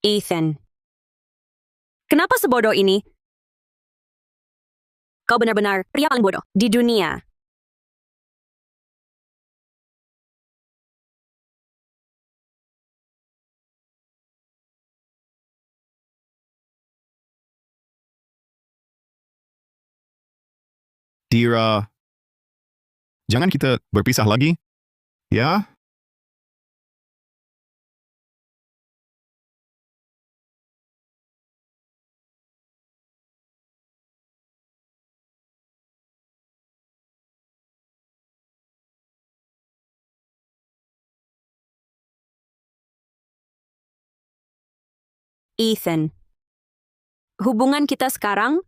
Ethan. Kenapa sebodoh ini? Kau benar-benar pria paling bodoh di dunia.
Dira, jangan kita berpisah lagi, ya?
Ethan. Hubungan kita sekarang,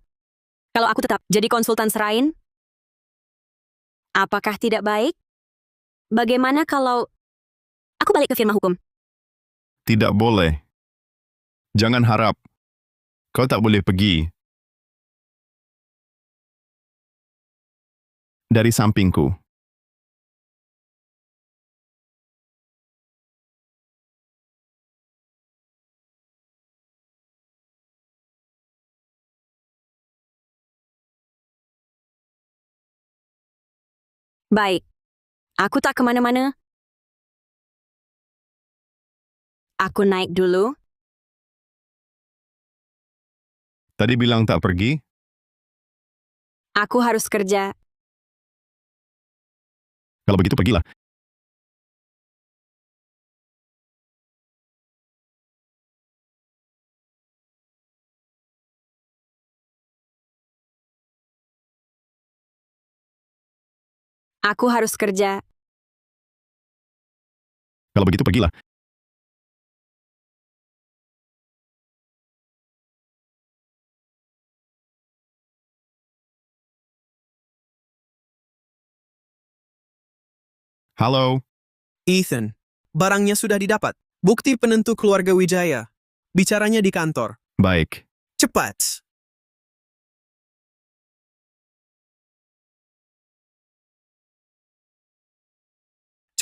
kalau aku tetap jadi konsultan serain, apakah tidak baik? Bagaimana kalau aku balik ke firma hukum?
Tidak boleh. Jangan harap. Kau tak boleh pergi. Dari sampingku.
Baik. Aku tak kemana-mana. Aku naik dulu.
Tadi bilang tak pergi?
Aku harus kerja.
Kalau begitu pergilah.
Aku harus kerja.
Kalau begitu pergilah. Halo.
Ethan, barangnya sudah didapat. Bukti penentu keluarga Wijaya. Bicaranya di kantor.
Baik.
Cepat.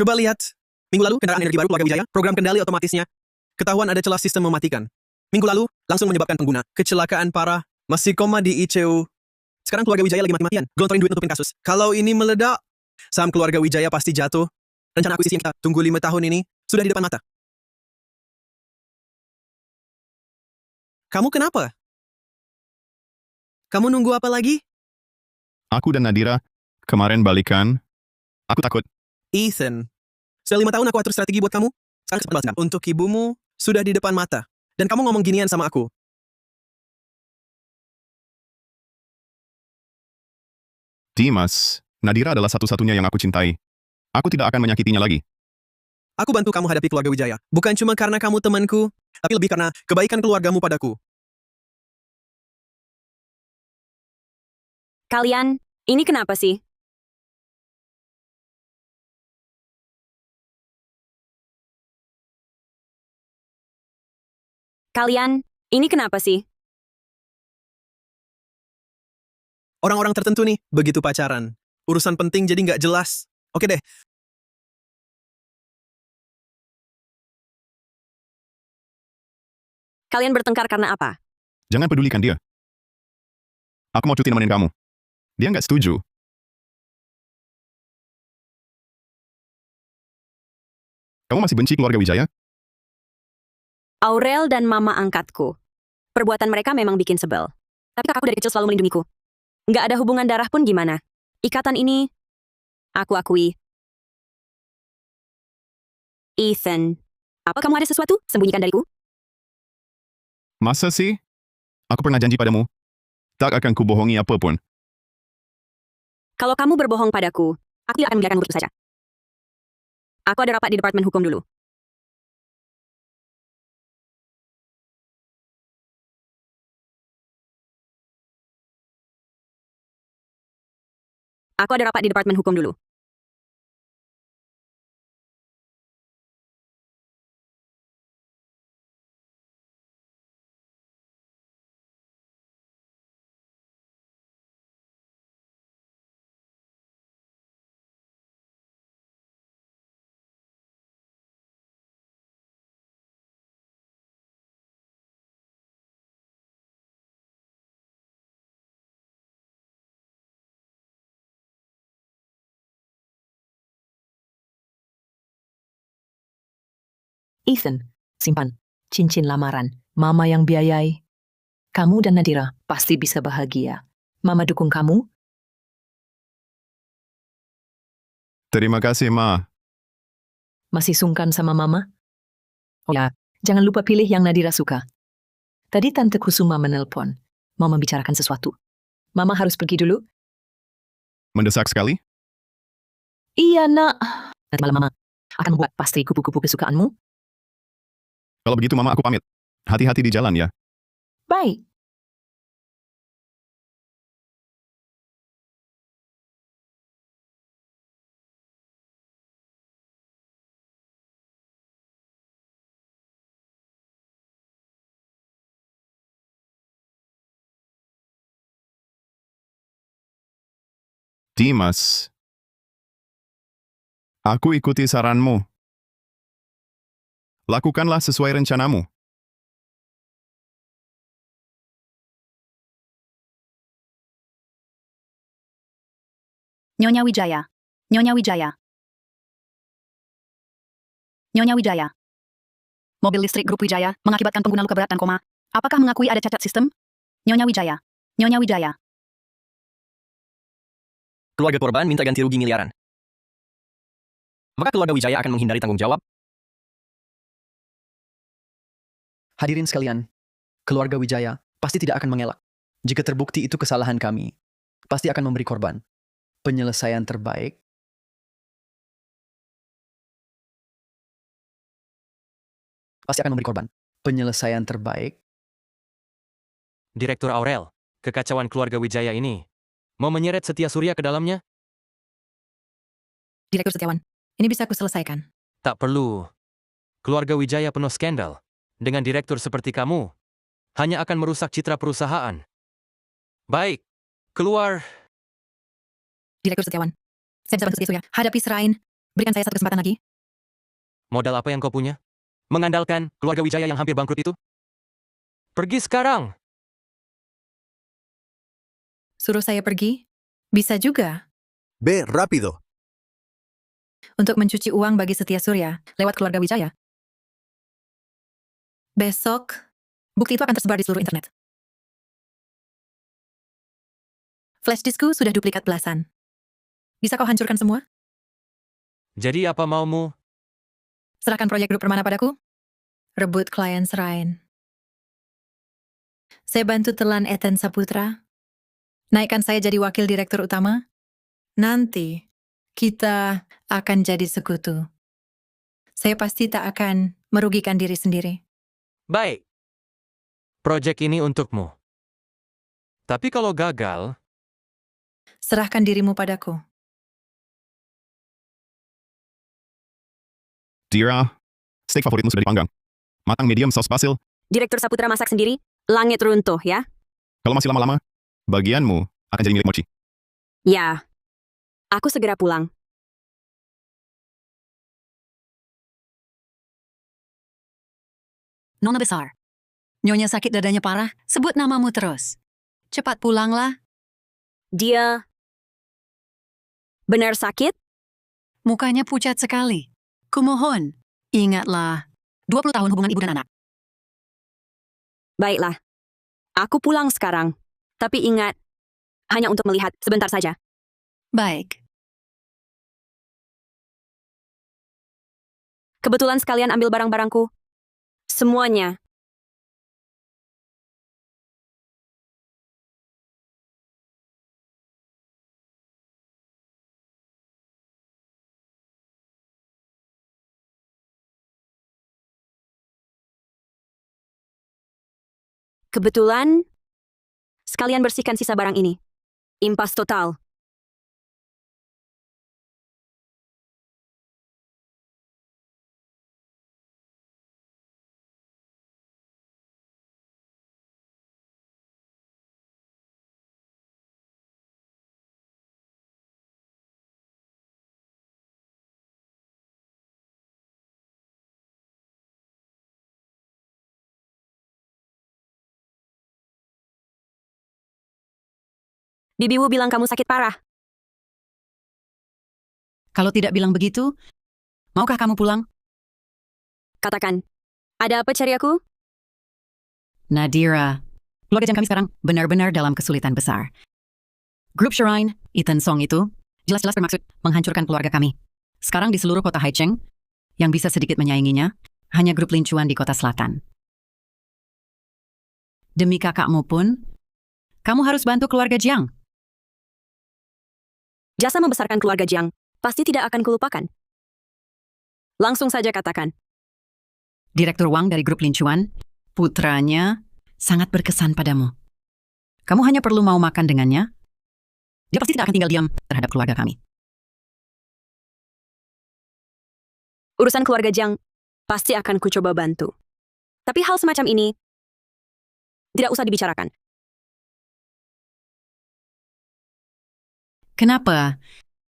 Coba lihat. Minggu lalu, kendaraan energi baru keluarga Wijaya, program kendali otomatisnya. Ketahuan ada celah sistem mematikan. Minggu lalu, langsung menyebabkan pengguna. Kecelakaan parah. Masih koma di ICU. Sekarang keluarga Wijaya lagi mati-matian. Gelontorin duit nutupin kasus. Kalau ini meledak, saham keluarga Wijaya pasti jatuh. Rencana akuisisi yang kita tunggu 5 tahun ini, sudah di depan mata. Kamu kenapa? Kamu nunggu apa lagi?
Aku dan Nadira kemarin balikan. Aku takut.
Ethan, sudah 5 tahun aku atur strategi buat kamu. Sekarang kesempatan balas dendam. Untuk ibumu, sudah di depan mata. Dan kamu ngomong ginian sama aku.
Dimas, Nadira adalah satu-satunya yang aku cintai. Aku tidak akan menyakitinya lagi.
Aku bantu kamu hadapi keluarga Wijaya. Bukan cuma karena kamu temanku, tapi lebih karena kebaikan keluargamu padaku.
Kalian, ini kenapa sih? Kalian, ini kenapa sih?
Orang-orang tertentu nih, begitu pacaran. Urusan penting jadi nggak jelas. Oke deh,
Kalian bertengkar karena apa?
Jangan pedulikan dia. Aku mau cuti nemenin kamu. Dia nggak setuju. Kamu masih benci keluarga Wijaya?
Aurel dan mama angkatku. Perbuatan mereka memang bikin sebel. Tapi kakakku dari kecil selalu melindungiku. Nggak ada hubungan darah pun gimana. Ikatan ini, aku akui. Ethan, apa kamu ada sesuatu sembunyikan dariku?
Masa sih? Aku pernah janji padamu. Tak akan kubohongi apapun.
Kalau kamu berbohong padaku, aku tidak akan membiarkanmu begitu saja. Aku ada rapat di Departemen Hukum dulu. Aku ada rapat di Departemen Hukum dulu.
Ethan, simpan cincin lamaran. Mama yang biayai. Kamu dan Nadira pasti bisa bahagia. Mama dukung kamu.
Terima kasih, Ma.
Masih sungkan sama Mama? Oh ya, jangan lupa pilih yang Nadira suka. Tadi Tante Kusuma menelpon. Mau membicarakan sesuatu. Mama harus pergi dulu.
Mendesak sekali?
Iya, Nak. Nanti malam Mama akan membuat pastry kupu-kupu kesukaanmu.
Kalau begitu Mama aku pamit. Hati-hati di jalan ya.
Baik.
Dimas. Aku ikuti saranmu. Lakukanlah sesuai rencanamu.
Nyonya Wijaya. Nyonya Wijaya. Nyonya Wijaya. Mobil listrik grup Wijaya mengakibatkan pengguna luka berat dan koma. Apakah mengakui ada cacat sistem? Nyonya Wijaya. Nyonya Wijaya.
Keluarga korban minta ganti rugi miliaran. Apakah keluarga Wijaya akan menghindari tanggung jawab?
Hadirin sekalian, keluarga Wijaya pasti tidak akan mengelak. Jika terbukti itu kesalahan kami, pasti akan memberi korban. Penyelesaian terbaik pasti akan memberi korban. Penyelesaian terbaik.
Direktur Aurel, kekacauan keluarga Wijaya ini mau menyeret Setia Surya ke dalamnya?
Direktur Setiawan, ini bisa aku selesaikan.
Tak perlu. Keluarga Wijaya penuh skandal. Dengan direktur seperti kamu, hanya akan merusak citra perusahaan. Baik, keluar.
Direktur Setiawan, saya bisa bantu Setia Surya. Hadapi Serain. Berikan saya satu kesempatan lagi.
Modal apa yang kau punya? Mengandalkan keluarga Wijaya yang hampir bangkrut itu? Pergi sekarang!
Suruh saya pergi? Bisa juga.
B, rápido.
Untuk mencuci uang bagi Setia Surya lewat keluarga Wijaya. Besok, bukti itu akan tersebar di seluruh internet. Flash diskku sudah duplikat belasan. Bisa kau hancurkan semua?
Jadi apa maumu?
Serahkan proyek grup permana padaku. Rebut klien Serain. Saya bantu telan Ethan Saputra. Naikkan saya jadi wakil direktur utama. Nanti kita akan jadi sekutu. Saya pasti tak akan merugikan diri sendiri.
Baik. Proyek ini untukmu. Tapi kalau gagal,
Serahkan dirimu padaku.
Dira, steak favoritmu sudah dipanggang. Matang medium saus basil.
Direktur Saputra masak sendiri, langit runtuh ya.
Kalau masih lama-lama, bagianmu akan jadi milik Mochi.
Ya. Aku segera pulang.
Nona besar. Nyonya sakit dadanya parah, sebut namamu terus. Cepat pulanglah.
Dia benar sakit?
Mukanya pucat sekali. Kumohon, ingatlah, 20 tahun hubungan ibu dan anak.
Baiklah. Aku pulang sekarang. Tapi ingat, hanya untuk melihat sebentar saja.
Baik.
Kebetulan sekalian ambil barang-barangku. Semuanya. Kebetulan, sekalian bersihkan sisa barang ini. Impas total. Bibi Wu bilang kamu sakit parah.
Kalau tidak bilang begitu, maukah kamu pulang?
Katakan, ada apa cari aku?
Nadira, keluarga Jang kami sekarang benar-benar dalam kesulitan besar. Grup Shrine, Ethan Song itu, jelas-jelas bermaksud menghancurkan keluarga kami. Sekarang di seluruh kota Haicheng, yang bisa sedikit menyainginya, hanya grup lincuan di kota selatan. Demi kakakmu pun, kamu harus bantu keluarga Jiang.
Jasa membesarkan keluarga Jiang pasti tidak akan kulupakan. Langsung saja katakan.
Direktur Wang dari grup lincuan, putranya sangat berkesan padamu. Kamu hanya perlu mau makan dengannya. Dia pasti tidak akan tinggal diam terhadap keluarga kami.
Urusan keluarga Jiang pasti akan kucoba bantu. Tapi hal semacam ini tidak usah dibicarakan.
Kenapa?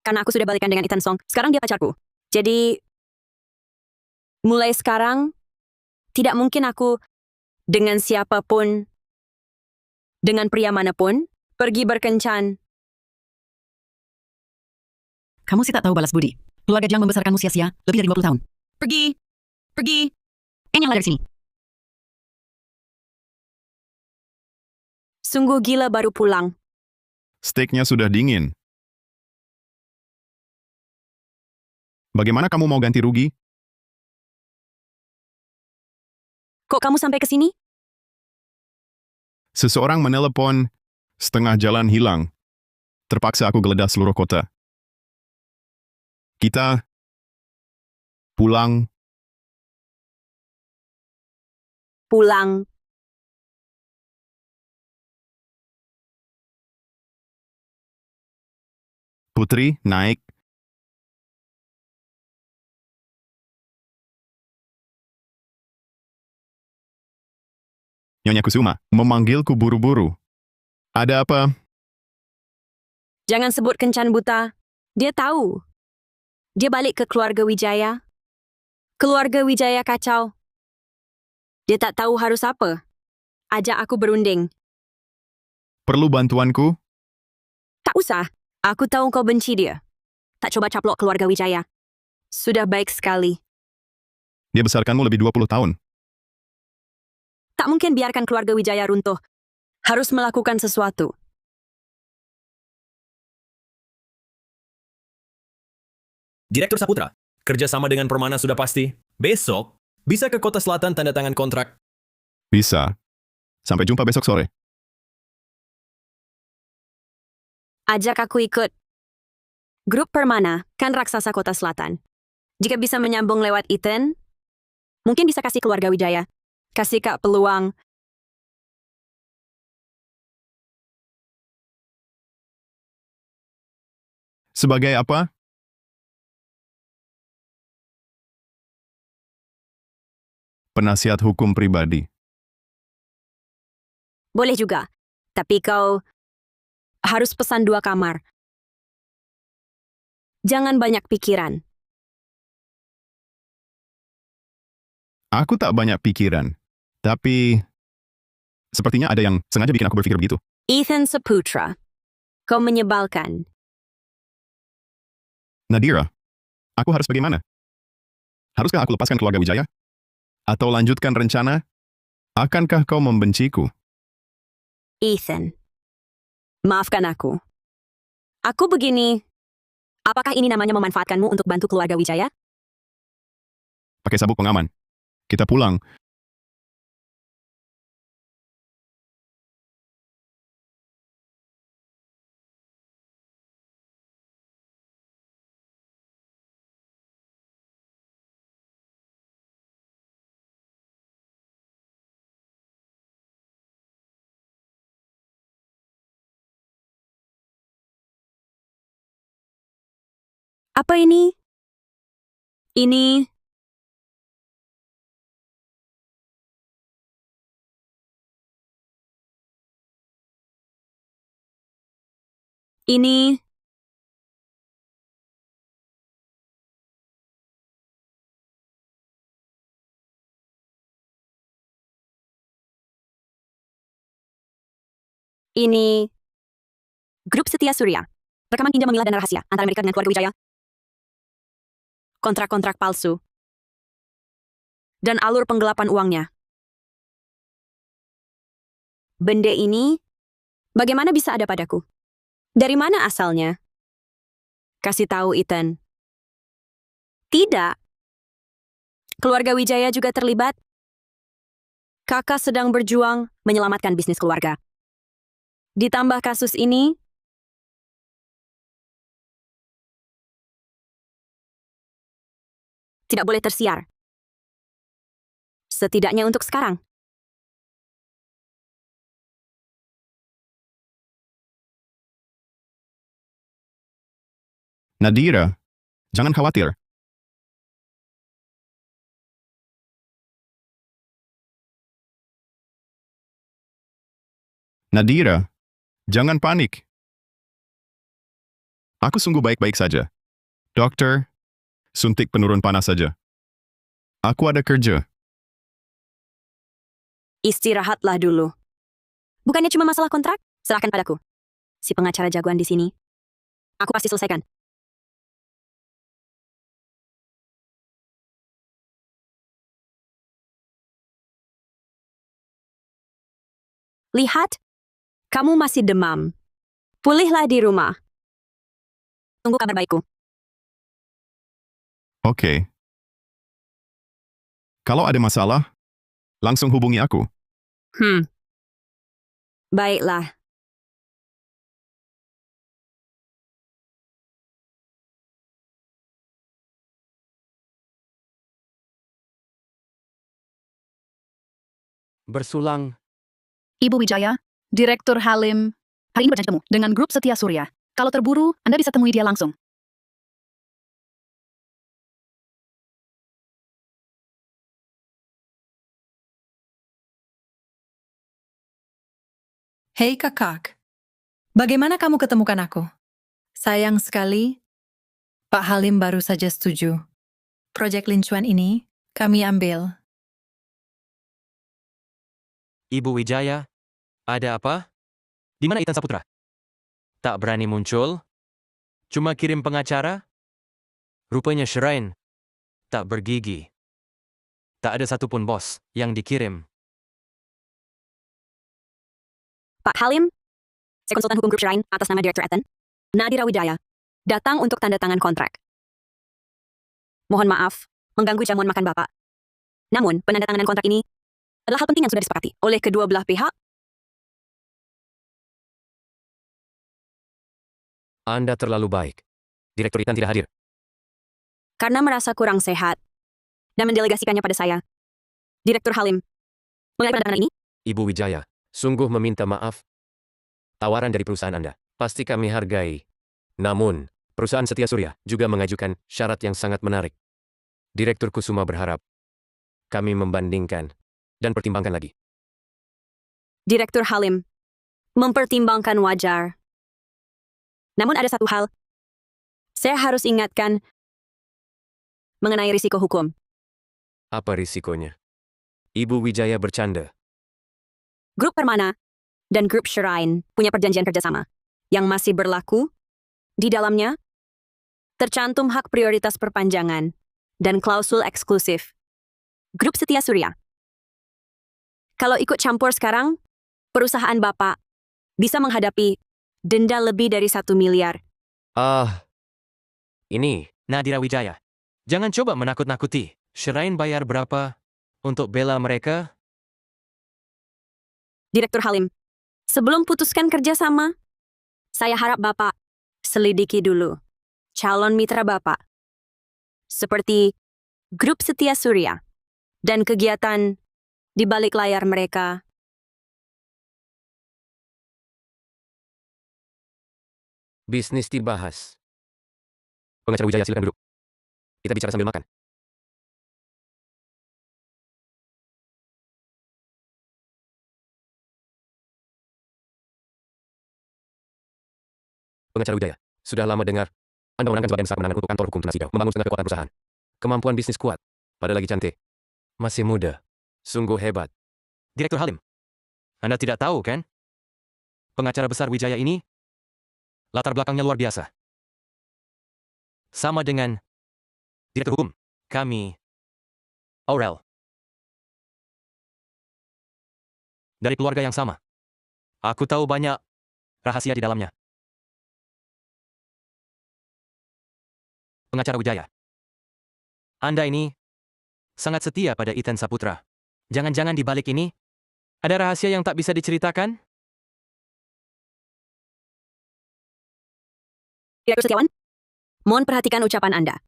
Karena aku sudah balikan dengan Ethan Song. Sekarang dia pacarku. Jadi, mulai sekarang, tidak mungkin aku dengan siapapun, dengan pria manapun, pergi berkencan.
Kamu sih tak tahu balas budi. Keluarga Jiang membesarkanmu sia-sia lebih dari 20 tahun. Pergi! Pergi! Enyahlah dari sini.
Sungguh gila baru pulang.
Steaknya sudah dingin. Bagaimana kamu mau ganti rugi?
Kok kamu sampai ke sini?
Seseorang menelepon, setengah jalan hilang. Terpaksa aku geledah seluruh kota. Kita pulang.
Pulang.
Putri naik. Nyonya Kusuma memanggilku buru-buru. Ada apa?
Jangan sebut kencan buta. Dia tahu. Dia balik ke keluarga Wijaya. Keluarga Wijaya kacau. Dia tak tahu harus apa. Ajak aku berunding.
Perlu bantuanku?
Tak usah. Aku tahu kau benci dia. Tak coba caplok keluarga Wijaya. Sudah baik sekali.
Dia besarkanmu lebih 20 tahun.
Tak mungkin biarkan keluarga Wijaya runtuh. Harus melakukan sesuatu.
Direktur Saputra, kerjasama dengan Permana sudah pasti. Besok, bisa ke Kota Selatan tanda tangan kontrak.
Bisa. Sampai jumpa besok sore.
Ajak aku ikut. Grup Permana kan raksasa kota selatan. Jika bisa menyambung lewat Ethan, mungkin bisa kasih keluarga Wijaya. Kasih Kak peluang.
Sebagai apa? Penasihat hukum pribadi.
Boleh juga. Tapi kau harus pesan 2 kamar. Jangan banyak pikiran.
Aku tak banyak pikiran. Tapi sepertinya ada yang sengaja bikin aku berpikir begitu.
Ethan Saputra. Kau menyebalkan.
Nadira, aku harus bagaimana? Haruskah aku lepaskan keluarga Wijaya? Atau lanjutkan rencana? Akankah kau membenciku?
Ethan. Maafkan aku. Aku begini. Apakah ini namanya memanfaatkanmu untuk bantu keluarga Wijaya?
Pakai sabuk pengaman. Kita pulang.
Apa ini? Ini... Ini... Ini... Grup Setia Surya. Rekaman pinjam memilah dana rahasia antara mereka dengan keluarga Wijaya. Kontrak-kontrak palsu. Dan alur penggelapan uangnya. Benda ini, bagaimana bisa ada padaku? Dari mana asalnya? Kasih tahu Ethan. Tidak. Keluarga Wijaya juga terlibat. Kakak sedang berjuang menyelamatkan bisnis keluarga. Ditambah kasus ini, tidak boleh tersiar. Setidaknya untuk sekarang.
Nadira, jangan khawatir. Nadira, jangan panik. Aku sungguh baik-baik saja. Dokter, suntik penurun panas saja. Aku ada kerja.
Istirahatlah dulu. Bukannya cuma masalah kontrak? Serahkan padaku. Si pengacara jagoan di sini. Aku pasti selesaikan. Lihat, kamu masih demam. Pulihlah di rumah. Tunggu kabar baikku.
Oke. Kalau ada masalah, langsung hubungi aku.
Baiklah.
Bersulang.
Ibu Wijaya, Direktur Halim, hari ini berjanji temu dengan grup Setia Surya. Kalau terburu, Anda bisa temui dia langsung.
Hei kakak, bagaimana kamu ketemukan aku? Sayang sekali, Pak Halim baru saja setuju. Proyek lincuan ini kami ambil.
Ibu Wijaya, ada apa? Di mana Ethan Saputra? Tak berani muncul? Cuma kirim pengacara? Rupanya Shrine. Tak bergigi. Tak ada satupun bos yang dikirim.
Pak Halim, saya konsultan hukum grup Shrine atas nama Direktur Ethan, Nadira Wijaya, datang untuk tanda tangan kontrak. Mohon maaf, mengganggu jamuan makan Bapak. Namun, penandatanganan kontrak ini adalah hal penting yang sudah disepakati oleh kedua belah pihak.
Anda terlalu baik. Direktur Ethan tidak hadir.
Karena merasa kurang sehat dan mendelegasikannya pada saya. Direktur Halim, mengenai penandatangan ini,
Ibu Wijaya, sungguh meminta maaf. Tawaran dari perusahaan Anda pasti kami hargai. Namun, perusahaan Setia Surya juga mengajukan syarat yang sangat menarik. Direktur Kusuma berharap kami membandingkan dan pertimbangkan lagi.
Direktur Halim, mempertimbangkan wajar. Namun ada satu hal, saya harus ingatkan mengenai risiko hukum.
Apa risikonya? Ibu Wijaya bercanda.
Grup Permana dan Grup Shrine punya perjanjian kerjasama yang masih berlaku. Di dalamnya, tercantum hak prioritas perpanjangan dan klausul eksklusif. Grup Setia Surya. Kalau ikut campur sekarang, perusahaan Bapak bisa menghadapi denda lebih dari 1 miliar.
Ini Nadira Wijaya. Jangan coba menakut-nakuti. Shrine bayar berapa untuk bela mereka?
Direktur Halim, sebelum putuskan kerjasama, saya harap Bapak selidiki dulu calon mitra Bapak. Seperti Grup Setia Surya dan kegiatan di balik layar mereka.
Bisnis dibahas. Pengacara Wijaya, silakan duduk. Kita bicara sambil makan. Pengacara Wijaya, sudah lama dengar Anda memenangkan jabatan besar kemenangan untuk kantor hukum Tunas Hijau, membangun setengah kekuatan perusahaan. Kemampuan bisnis kuat, pada lagi cantik. Masih muda. Sungguh hebat. Direktur Halim, Anda tidak tahu kan? Pengacara besar Wijaya ini, latar belakangnya luar biasa. Sama dengan Direktur Hukum, kami, Aurel. Dari keluarga yang sama. Aku tahu banyak rahasia di dalamnya. Pengacara Wijaya, Anda ini sangat setia pada Ethan Saputra. Jangan-jangan di balik ini ada rahasia yang tak bisa diceritakan?
Direktur Setiawan, mohon perhatikan ucapan Anda.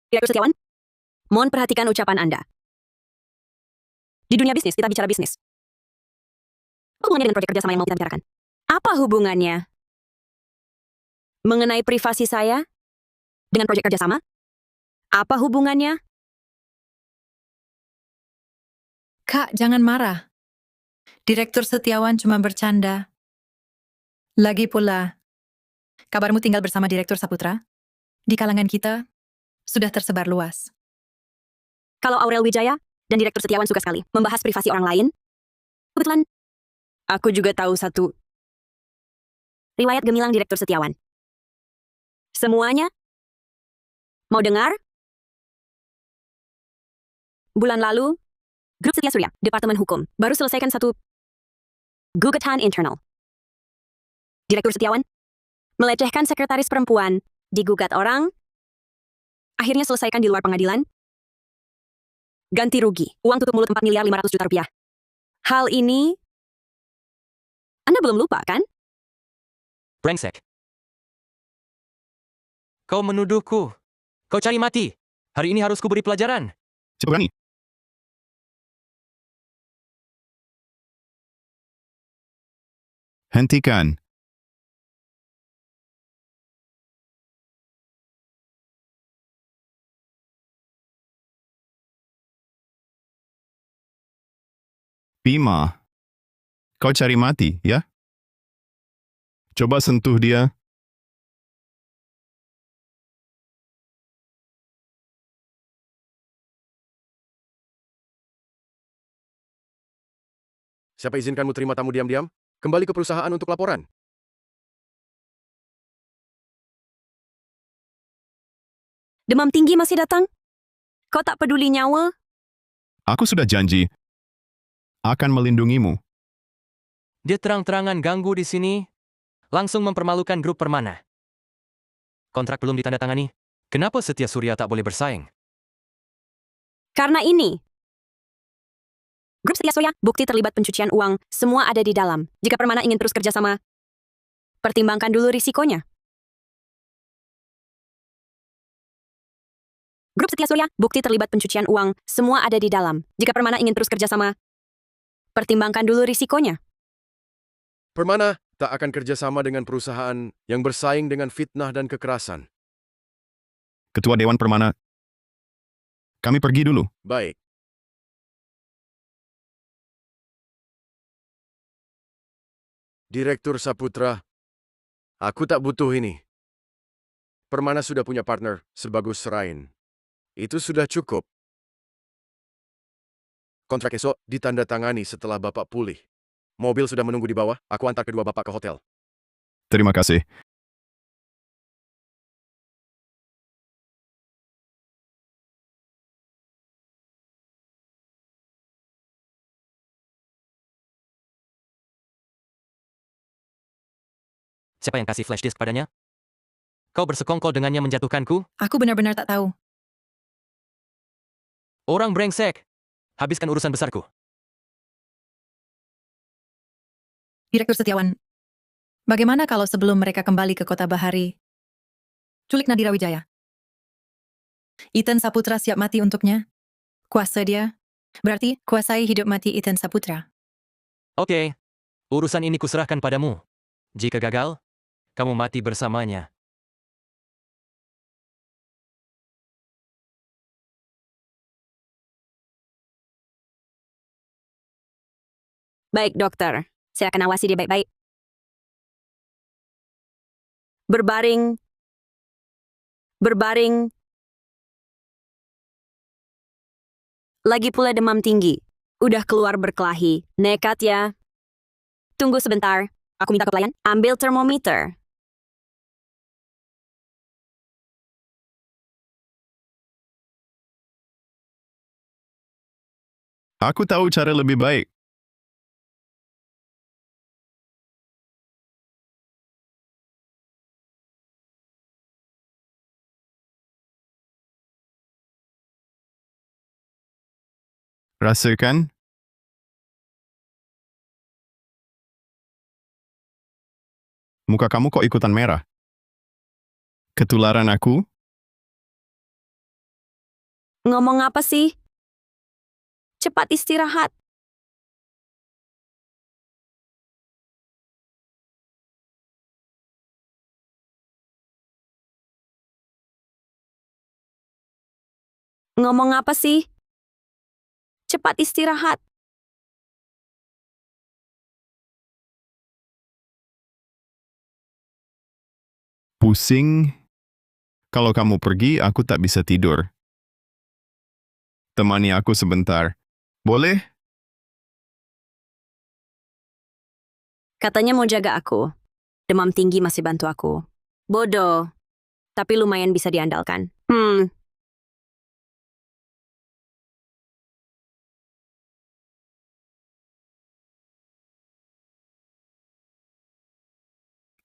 Direktur Setiawan, mohon perhatikan ucapan Anda. Di dunia bisnis, kita bicara bisnis. Apa hubungannya dengan proyek kerjasama yang mau kita bicarakan? Apa hubungannya? Mengenai privasi saya dengan proyek kerjasama? Apa hubungannya?
Kak, jangan marah. Direktur Setiawan cuma bercanda. Lagi pula, kabarmu tinggal bersama Direktur Saputra? Di kalangan kita, sudah tersebar luas.
Kalau Aurel Wijaya dan Direktur Setiawan suka sekali membahas privasi orang lain, kebetulan aku juga tahu satu riwayat gemilang Direktur Setiawan. Semuanya? Mau dengar? Bulan lalu, Grup Setia Surya, Departemen Hukum, baru selesaikan satu gugatan internal. Direktur Setiawan melecehkan sekretaris perempuan, digugat orang, akhirnya selesaikan di luar pengadilan. Ganti rugi, uang tutup mulut 4 miliar 500 juta rupiah. Hal ini, Anda belum lupa, kan?
Brengsek. Kau menuduhku. Kau cari mati. Hari ini harus kuberi pelajaran.
Siapa berani? Hentikan. Bima, kau cari mati, ya? Coba sentuh dia.
Siapa izinkanmu terima tamu diam-diam? Kembali ke perusahaan untuk laporan.
Demam tinggi masih datang? Kau tak peduli nyawa?
Aku sudah janji akan melindungimu.
Dia terang-terangan ganggu di sini, langsung mempermalukan Grup Permana. Kontrak belum ditandatangani. Kenapa Setia Surya tak boleh bersaing?
Karena ini, Grup Setia Surya, bukti terlibat pencucian uang, semua ada di dalam. Jika Permana ingin terus kerjasama, pertimbangkan dulu risikonya. Grup Setia Surya, bukti terlibat pencucian uang, semua ada di dalam. Jika Permana ingin terus kerjasama, pertimbangkan dulu risikonya.
Permana tak akan kerjasama dengan perusahaan yang bersaing dengan fitnah dan kekerasan.
Ketua Dewan Permana, kami pergi dulu.
Baik. Direktur Saputra, aku tak butuh ini. Permana sudah punya partner sebagus Serain. Itu sudah cukup. Kontrak esok ditandatangani setelah Bapak pulih. Mobil sudah menunggu di bawah, aku antar kedua Bapak ke hotel.
Terima kasih.
Siapa yang kasih flash disk padanya? Kau bersekongkol dengannya menjatuhkanku?
Aku benar-benar tak tahu.
Orang brengsek. Habiskan urusan besarku.
Direktur Setiawan, bagaimana kalau sebelum mereka kembali ke Kota Bahari, culik Nadira Wijaya? Ethan Saputra siap mati untuknya? Kuasa dia? Berarti kuasai hidup mati Ethan Saputra.
Oke. Urusan ini kuserahkan padamu. Jika gagal, kamu mati bersamanya.
Baik, dokter. Saya akan awasi dia baik-baik. Berbaring. Berbaring. Lagi pula demam tinggi. Udah keluar berkelahi. Nekat ya. Tunggu sebentar. Aku minta ke pelayan. Ambil termometer.
Aku tahu cara lebih baik. Rasakan. Muka kamu kok ikutan merah? Ketularan aku?
Ngomong apa sih? Cepat istirahat. Ngomong apa sih? Cepat istirahat.
Pusing. Kalau kamu pergi, aku tak bisa tidur. Temani aku sebentar. Boleh?
Katanya mau jaga aku. Demam tinggi masih bantu aku. Bodoh. Tapi lumayan bisa diandalkan.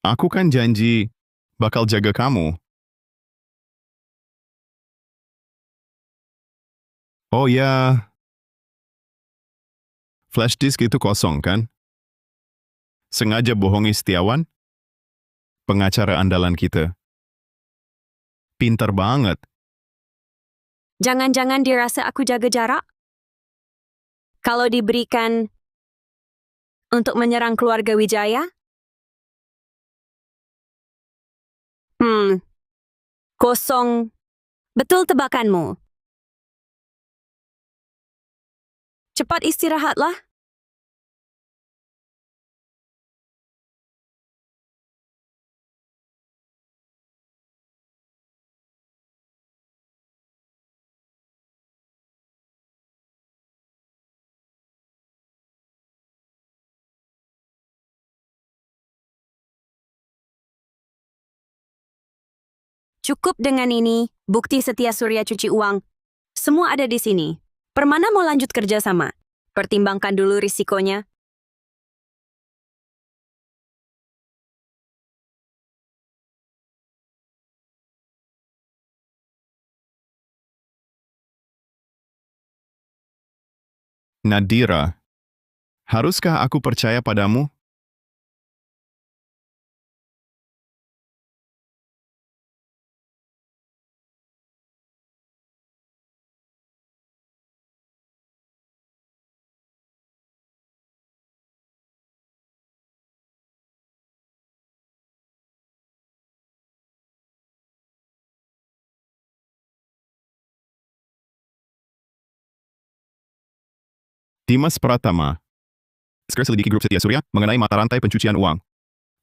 Aku kan janji bakal jaga kamu. Oh ya, flash disk itu kosong kan? Sengaja bohongi Setiawan? Pengacara andalan kita. Pintar banget.
Jangan-jangan dirasa aku jaga jarak? Kalau diberikan untuk menyerang keluarga Wijaya? Kosong. Betul tebakanmu. Cepat istirahatlah. Cukup dengan ini, bukti Setia Surya cuci uang. Semua ada di sini. Permana mau lanjut kerja sama? Pertimbangkan dulu risikonya.
Nadira, haruskah aku percaya padamu? Dimas Pratama. Segera selidiki grup Setia Surya mengenai mata rantai pencucian uang.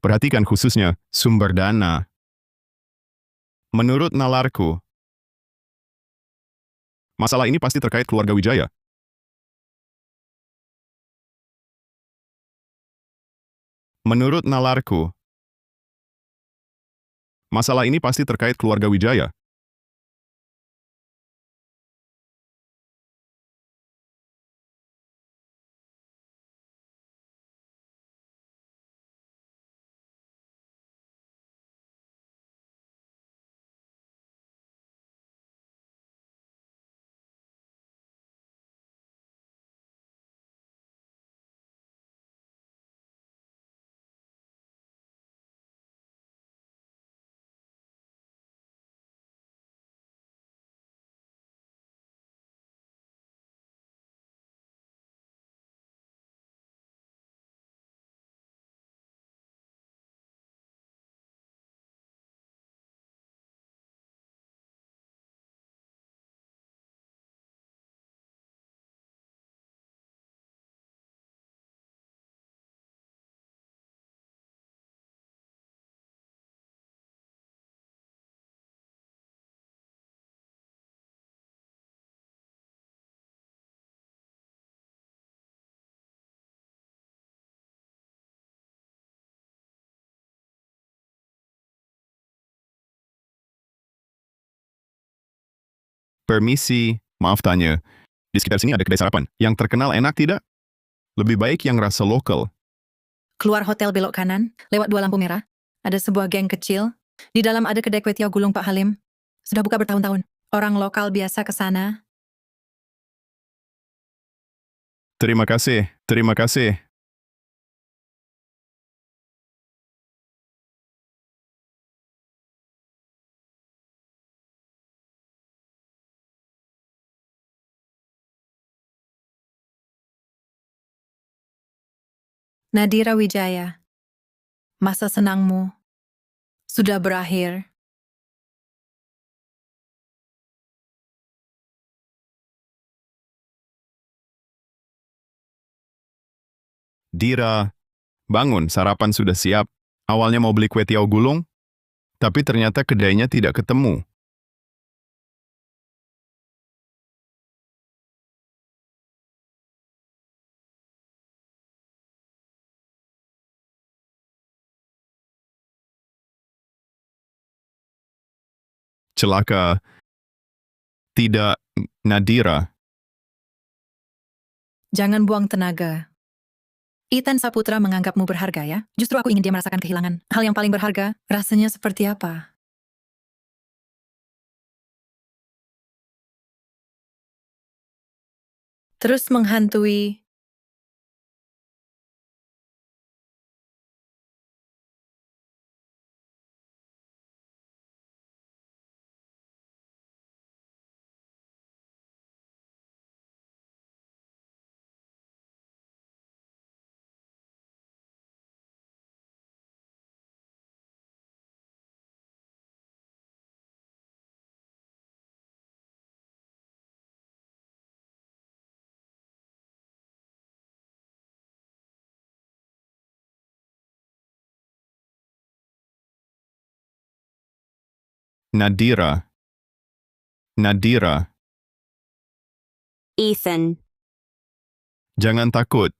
Perhatikan khususnya sumber dana. Menurut nalarku, masalah ini pasti terkait keluarga Wijaya. Menurut nalarku, masalah ini pasti terkait keluarga Wijaya. Permisi, maaf tanya. Di sekitar sini ada kedai sarapan yang terkenal enak tidak? Lebih baik yang rasa lokal.
Keluar hotel belok kanan, lewat 2 lampu merah. Ada sebuah geng kecil. Di dalam ada kedai kue tiaw gulung Pak Halim. Sudah buka bertahun-tahun. Orang lokal biasa ke sana.
Terima kasih, terima kasih.
Nadira Wijaya, masa senangmu sudah berakhir.
Dira, bangun, sarapan sudah siap. Awalnya mau beli kue tiaw gulung, tapi ternyata kedainya tidak ketemu. Celaka. Tidak, Nadira.
Jangan buang tenaga. Ethan Saputra menganggapmu berharga ya. Justru aku ingin dia merasakan kehilangan. Hal yang paling berharga, rasanya seperti apa? Terus menghantui.
Nadira. Nadira.
Ethan.
Jangan takut.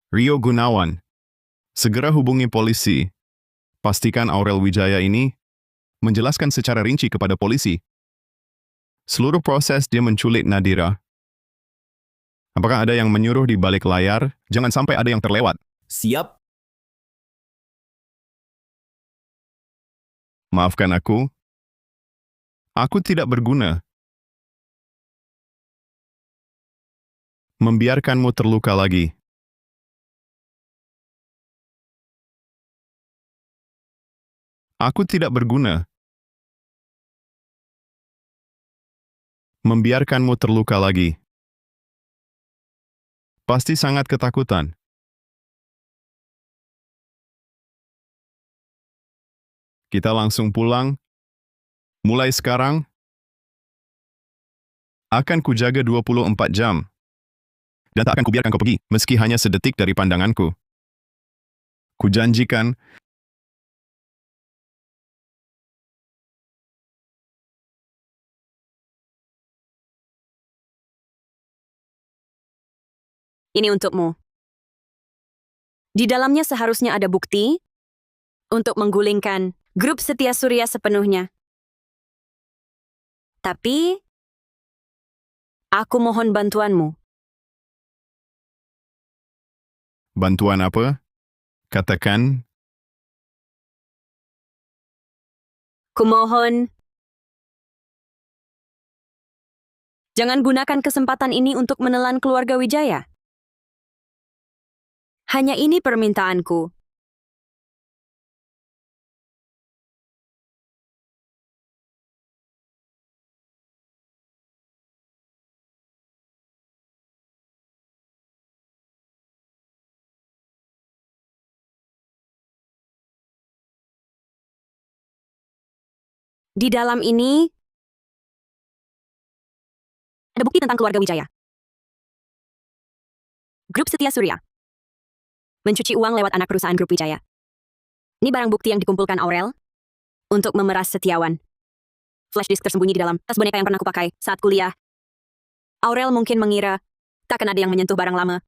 Rio Gunawan. Segera hubungi polisi. Pastikan Aurel Wijaya ini menjelaskan secara rinci kepada polisi seluruh proses dia menculik Nadira. Apakah ada yang menyuruh di balik layar? Jangan sampai ada yang terlewat.
Siap.
Maafkan aku. Aku tidak berguna. Membiarkanmu terluka lagi. Aku tidak berguna. Membiarkanmu terluka lagi. Pasti sangat ketakutan. Kita langsung pulang. Mulai sekarang, akan kujaga 24 jam. Dan tak akan kubiarkan kau pergi, meski hanya sedetik dari pandanganku. Kujanjikan,
Ini untukmu. Di dalamnya seharusnya ada bukti untuk menggulingkan grup Setia Surya sepenuhnya. Tapi, aku mohon bantuanmu.
bantuan apa? Katakan,
Kumohon, jangan gunakan kesempatan ini untuk menelan keluarga Wijaya. Hanya ini permintaanku. Di dalam ini ada bukti tentang keluarga Wijaya. Grup Setia Surya mencuci uang lewat anak perusahaan Grup Wijaya. Ini barang bukti yang dikumpulkan Aurel untuk memeras Setiawan. Flash disk tersembunyi di dalam tas boneka yang pernah kupakai saat kuliah. Aurel mungkin mengira tak akan ada yang menyentuh barang lama.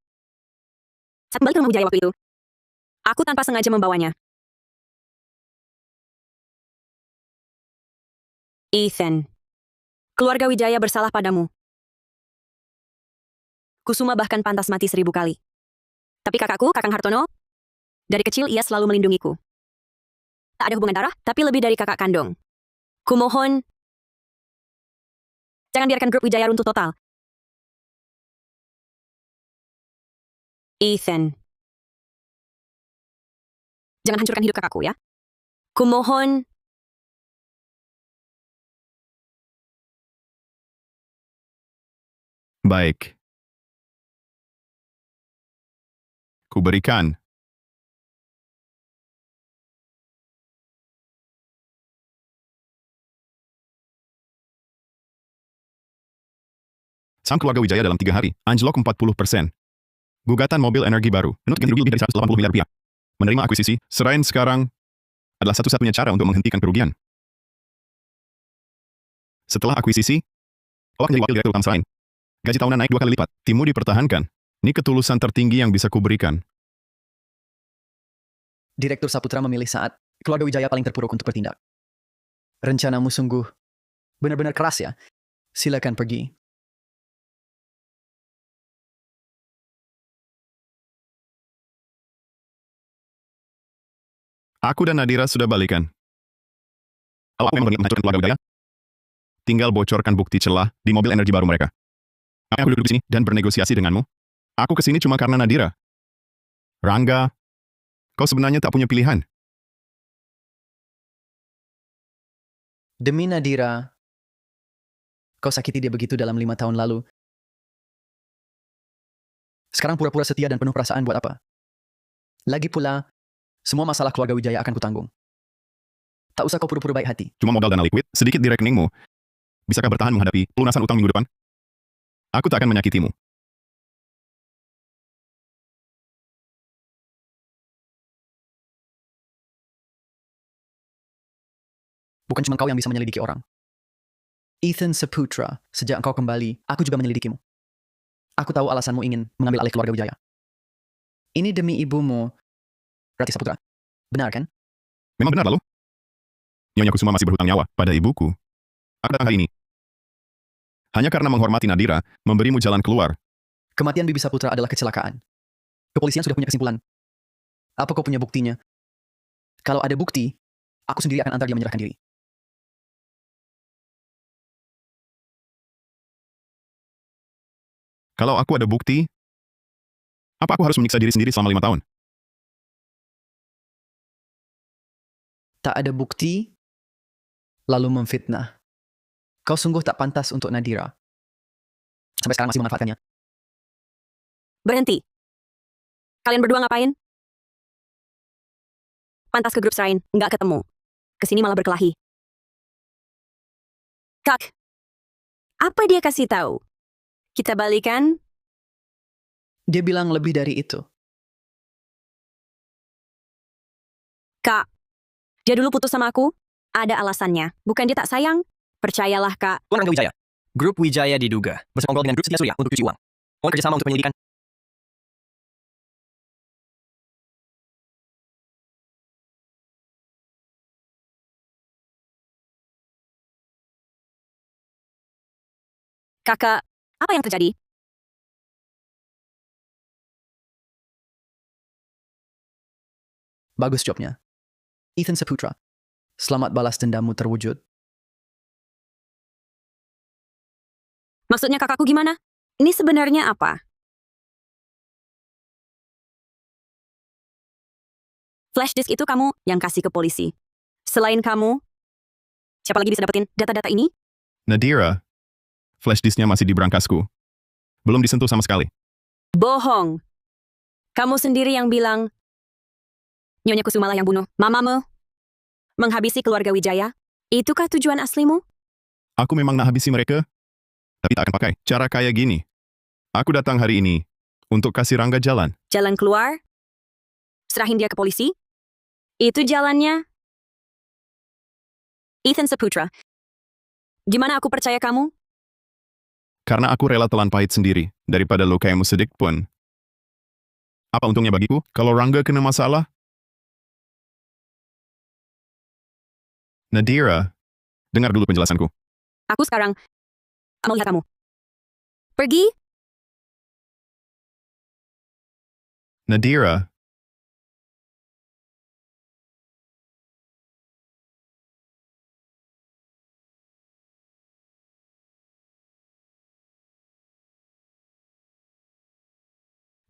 Saat kembali ke rumah Wijaya waktu itu, aku tanpa sengaja membawanya. Ethan, keluarga Wijaya bersalah padamu. Kusuma bahkan pantas mati 1000 kali. Tapi kakakku, Kakang Hartono, dari kecil ia selalu melindungiku. Tak ada hubungan darah, tapi lebih dari kakak kandung. Kumohon, jangan biarkan grup Wijaya runtuh total. Ethan, jangan hancurkan hidup kakakku ya. Kumohon,
baik. Kuberikan. Saham keluarga Wijaya dalam 3 hari, anjlok 40%. Gugatan mobil energi baru, menuntut ganti rugi lebih dari 180 miliar rupiah. Menerima akuisisi, Serain sekarang adalah satu-satunya cara untuk menghentikan kerugian. Setelah akuisisi, kau akan jadi wakil direktur utama Serain. Gaji tahunan naik 2 kali lipat, timmu dipertahankan. Ini ketulusan tertinggi yang bisa kuberikan.
Direktur Saputra memilih saat keluarga Wijaya paling terpuruk untuk bertindak. Rencanamu sungguh benar-benar keras ya. Silakan pergi.
Aku dan Nadira sudah balikan. Kalau aku memang berniat menghancurkan keluarga Wijaya, tinggal bocorkan bukti celah di mobil energi baru mereka. Aku duduk di sini dan bernegosiasi denganmu. Aku kesini cuma karena Nadira. Rangga, kau sebenarnya tak punya pilihan.
Demi Nadira, kau sakiti dia begitu dalam 5 tahun lalu. Sekarang pura-pura setia dan penuh perasaan buat apa? Lagi pula, semua masalah keluarga Wijaya akan kutanggung. Tak usah kau pura-pura baik hati.
Cuma modal dana liquid, sedikit di rekeningmu. Bisakah bertahan menghadapi pelunasan utang minggu depan? Aku tak akan menyakitimu.
Bukan cuma kau yang bisa menyelidiki orang. Ethan Saputra, sejak kau kembali, aku juga menyelidikimu. Aku tahu alasanmu ingin mengambil alih keluarga Wijaya. Ini demi ibumu, Rati Saputra. Benar kan?
Memang benar lalu? Nyonya Kusuma masih berhutang nyawa pada ibuku. Aku datang hari ini hanya karena menghormati Nadira, memberimu jalan keluar.
Kematian Bibi Saputra adalah kecelakaan. Kepolisian sudah punya kesimpulan. Apa kau punya buktinya? Kalau ada bukti, aku sendiri akan antar dia menyerahkan diri.
Kalau aku ada bukti, apa aku harus menyiksa diri sendiri selama 5 tahun?
Tak ada bukti, lalu memfitnah. Kau sungguh tak pantas untuk Nadira. Sampai sekarang masih memanfaatkannya.
Berhenti. Kalian berdua ngapain? Pantas ke grup Shrine, nggak ketemu. Kesini malah berkelahi. Kak, apa dia kasih tahu? Kita balikan?
Dia bilang lebih dari itu.
Kak, dia dulu putus sama aku. Ada alasannya. Bukan dia tak sayang. Percayalah, Kak.
Tuan Rangga Wijaya. Grup Wijaya diduga bersekongkol dengan grup Setia Surya untuk cuci uang. Mohon kerjasama untuk penyelidikan.
Kakak, apa yang terjadi?
Bagus jobnya. Ethan Saputra. Selamat balas dendammu terwujud.
Maksudnya kakakku gimana? Ini sebenarnya apa? Flash disk itu kamu yang kasih ke polisi. Selain kamu, siapa lagi bisa dapetin data-data ini?
Nadira, flash disknya masih di berangkasku. Belum disentuh sama sekali.
Bohong. Kamu sendiri yang bilang, Nyonya Kusumalah yang bunuh mamamu. Menghabisi keluarga Wijaya. Itukah tujuan aslimu?
Aku memang nak habisi mereka, tapi tak akan pakai cara kayak gini. Aku datang hari ini untuk kasih Rangga jalan.
Jalan keluar? Serahin dia ke polisi? Itu jalannya? Ethan Saputra. Gimana aku percaya kamu?
Karena aku rela telan pahit sendiri, daripada lukamu sedikit pun. Apa untungnya bagiku kalau Rangga kena masalah? Nadira, dengar dulu penjelasanku.
Aku sekarang mau lihat kamu. Pergi?
Nadira,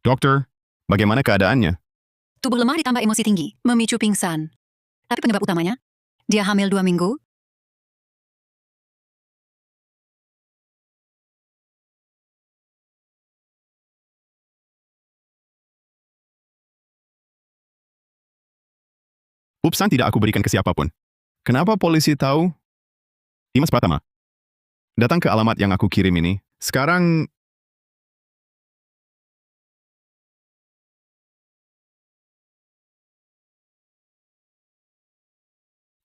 Dokter, bagaimana keadaannya?
Tubuh lemah ditambah emosi tinggi, memicu pingsan. Tapi penyebab utamanya, dia hamil 2 minggu.
Upsan tidak aku berikan ke siapapun. Kenapa polisi tahu? Dimas Pratama. Datang ke alamat yang aku kirim ini. Sekarang,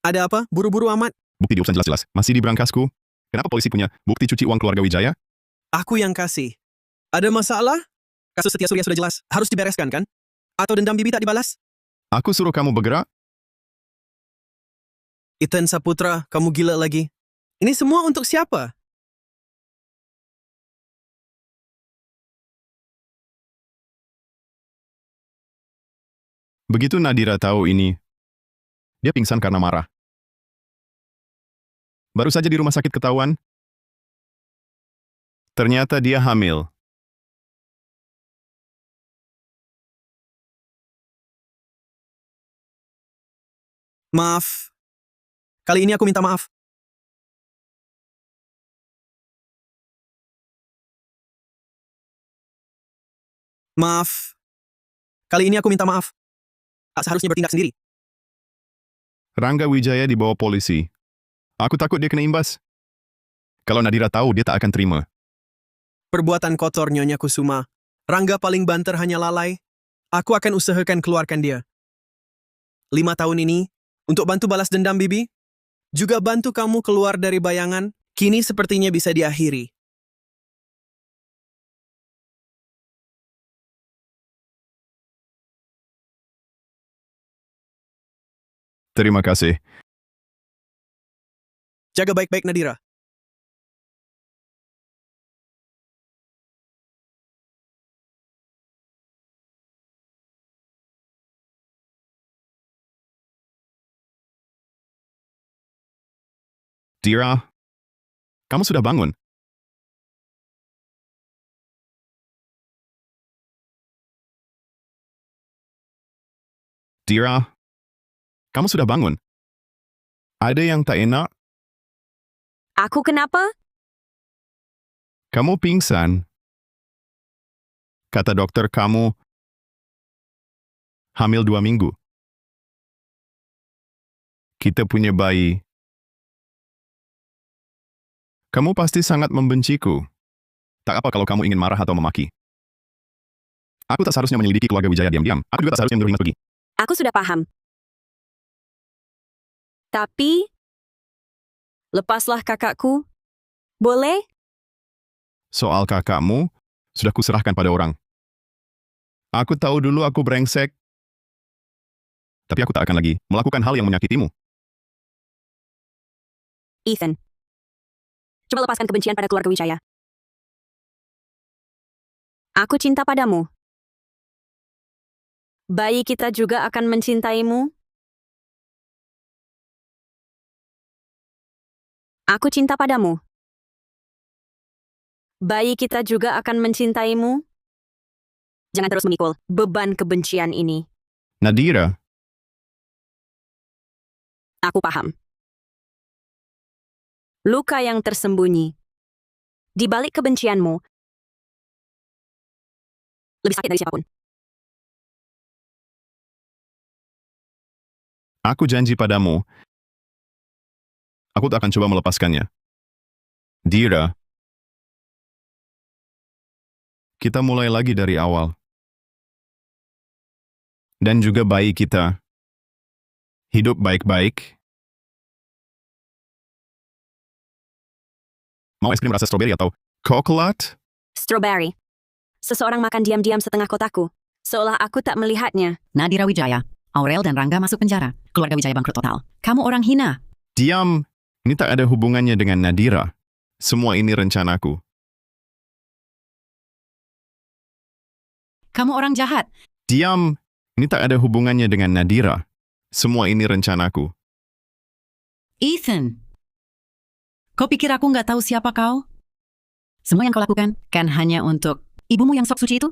Ada apa? Buru-buru amat.
bukti di Upsan jelas-jelas. Masih di berangkasku. Kenapa polisi punya bukti cuci uang keluarga Wijaya?
Aku yang kasih. Ada masalah? Kasus Setia Surya sudah jelas. Harus dibereskan, kan? Atau dendam Bibi tak dibalas?
Aku suruh kamu bergerak?
Ethan Saputra, kamu gila lagi. Ini semua untuk siapa?
Begitu Nadira tahu ini, dia pingsan karena marah. Baru saja di rumah sakit ketahuan, ternyata dia hamil.
Maaf. Kali ini aku minta maaf. Maaf. Kali ini aku minta maaf. Tak seharusnya bertindak sendiri.
Rangga Wijaya dibawa polisi. Aku takut dia kena imbas. Kalau Nadira tahu, dia tak akan terima.
Perbuatan kotor Nyonya Kusuma. Rangga paling banter hanya lalai. Aku akan usahakan keluarkan dia. 5 tahun ini, untuk bantu balas dendam Bibi, juga bantu kamu keluar dari bayangan, kini sepertinya bisa diakhiri.
Terima kasih.
Jaga baik-baik Nadira.
Dira, kamu sudah bangun? Dira, kamu sudah bangun? Ada yang tak enak?
Aku kenapa?
Kamu pingsan. Kata dokter kamu hamil 2 minggu. Kita punya bayi. Kamu pasti sangat membenciku. Tak apa kalau kamu ingin marah atau memaki. Aku tak seharusnya menyelidiki keluarga Wijaya diam-diam. Aku juga tak seharusnya menyuruh Ines pergi.
Aku sudah paham. Tapi, lepaslah kakakku. Boleh?
Soal kakakmu, sudah kuserahkan pada orang. Aku tahu dulu aku brengsek. Tapi aku tak akan lagi melakukan hal yang menyakitimu.
Ethan. Coba lepaskan kebencian pada keluarga Wijaya. Aku cinta padamu. Bayi kita juga akan mencintaimu. Aku cinta padamu. Bayi kita juga akan mencintaimu. Jangan terus memikul beban kebencian ini.
Nadira,
Aku paham. Luka yang tersembunyi. Di balik kebencianmu, lebih sakit dari siapapun.
aku janji padamu, aku tak akan coba melepaskannya. Dira, kita mulai lagi dari awal. Dan juga bayi kita hidup baik-baik. Mau es krim rasa stroberi atau coklat?
Strawberry. Seseorang makan diam-diam setengah kotaku, seolah aku tak melihatnya.
Nadira Wijaya, Aurel dan Rangga masuk penjara. Keluarga Wijaya bangkrut total. Kamu orang hina.
Diam, ini tak ada hubungannya dengan Nadira. Semua ini rencanaku.
Kamu orang jahat.
Diam, ini tak ada hubungannya dengan Nadira. Semua ini rencanaku.
Ethan. Kau pikir aku nggak tahu siapa kau? Semua yang kau lakukan kan hanya untuk ibumu yang sok suci itu?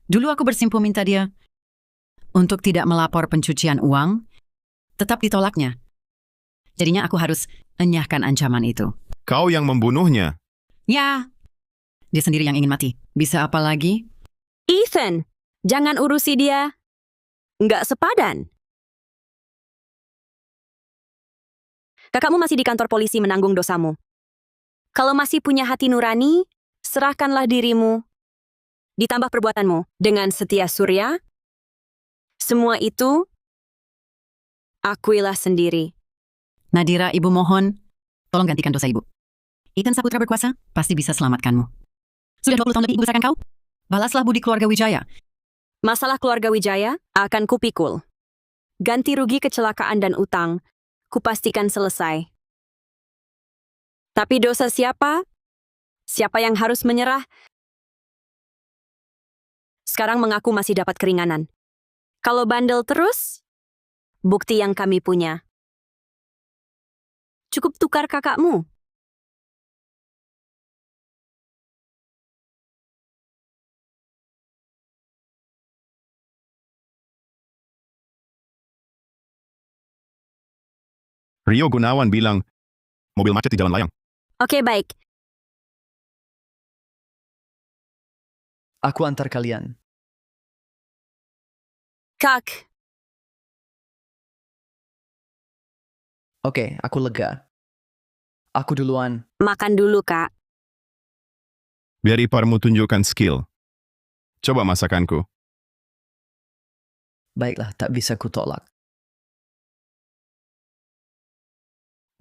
Dulu aku bersimpu minta dia untuk tidak melapor pencucian uang, tetap ditolaknya. Jadinya aku harus enyahkan ancaman itu.
Kau yang membunuhnya.
Ya, dia sendiri yang ingin mati. Bisa apa lagi?
Ethan, jangan urusi dia. Nggak sepadan. Kakakmu masih di kantor polisi menanggung dosamu. Kalau masih punya hati nurani, serahkanlah dirimu. Ditambah perbuatanmu dengan setia Surya. Semua itu, akuilah sendiri.
Nadira, ibu mohon, tolong gantikan dosa ibu. Ethan Saputra berkuasa, pasti bisa selamatkanmu. Sudah 20 tahun lebih ibu besarkan kau? Balaslah budi keluarga Wijaya.
Masalah keluarga Wijaya akan kupikul. Ganti rugi kecelakaan dan utang, kupastikan selesai. Tapi dosa siapa? Siapa yang harus menyerah? Sekarang mengaku masih dapat keringanan. Kalau bandel terus, bukti yang kami punya. Cukup tukar kakakmu.
Rio Gunawan bilang, mobil macet di jalan layang.
Oke, baik.
Aku antar kalian.
Kak,
Oke, aku lega. Aku duluan.
makan dulu, Kak.
Biar iparmu tunjukkan skill. Coba masakanku.
Baiklah, tak bisa kutolak.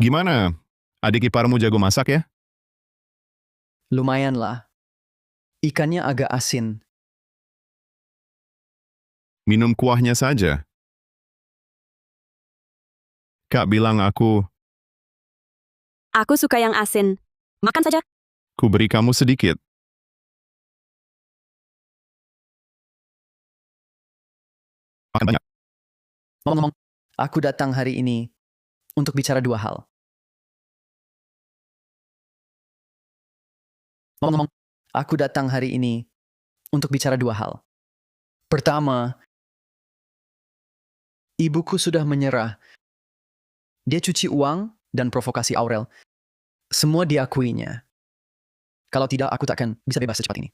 Gimana? Adik iparmu jago masak ya?
Lumayanlah. Ikannya agak asin.
Minum kuahnya saja. Kak bilang aku
Aku suka yang asin. Makan saja.
ku beri kamu sedikit. Makan banyak.
Ngomong-ngomong, aku datang hari ini untuk bicara dua hal. Ngomong-ngomong, aku datang hari ini untuk bicara dua hal. Pertama, ibuku sudah menyerah. Dia cuci uang dan provokasi Aurel. Semua diakuinya. Kalau tidak, aku takkan bisa bebas secepat ini.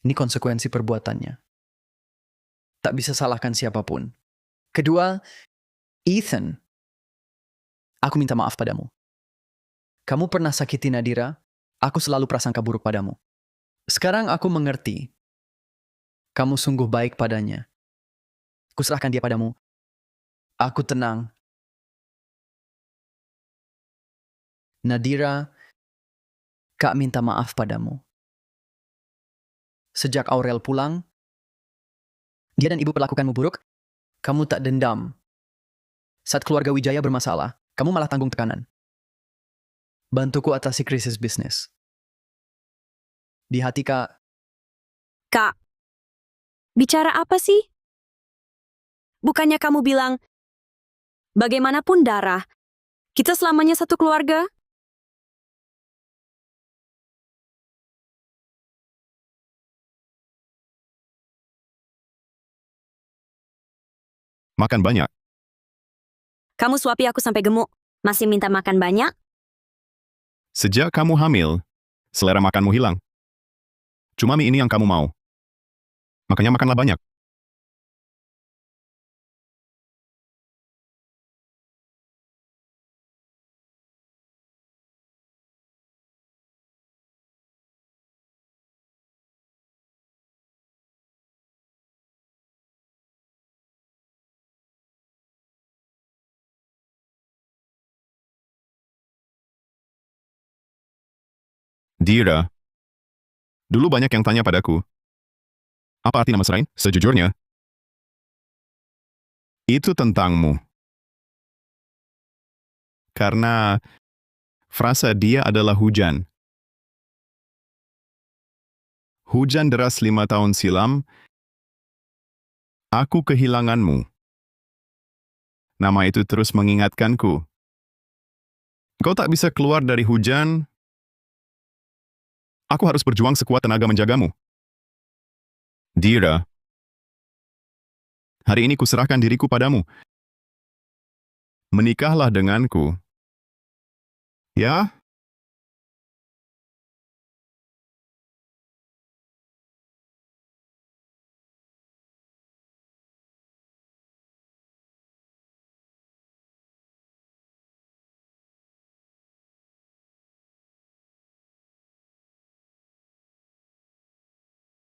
Ini konsekuensi perbuatannya. Tak bisa salahkan siapapun. Kedua, Ethan. Aku minta maaf padamu. Kamu pernah sakiti Nadira, aku selalu prasangka buruk padamu. Sekarang aku mengerti. Kamu sungguh baik padanya. Kuserahkan dia padamu. Aku tenang. Nadira, Kak minta maaf padamu. Sejak Aurel pulang, dia dan ibu perlakukanmu buruk, kamu tak dendam. Saat keluarga Wijaya bermasalah, kamu malah tanggung tekanan. Bantuku atasi krisis bisnis. Di hati Kak,
Kak, bicara apa sih? Bukannya kamu bilang, bagaimanapun darah, kita selamanya satu keluarga?
Makan banyak.
Kamu suapi aku sampai gemuk, masih minta makan banyak?
Sejak kamu hamil, selera makanmu hilang. Cuma mie ini yang kamu mau. Makanya makanlah banyak. Dira, dulu banyak yang tanya padaku, apa arti nama Serain? Sejujurnya, itu tentangmu. Karena frasa dia adalah hujan. Hujan deras 5 tahun silam, aku kehilanganmu. Nama itu terus mengingatkanku. Kau tak bisa keluar dari hujan, aku harus berjuang sekuat tenaga menjagamu. Dira, hari ini kuserahkan diriku padamu. Menikahlah denganku. Ya?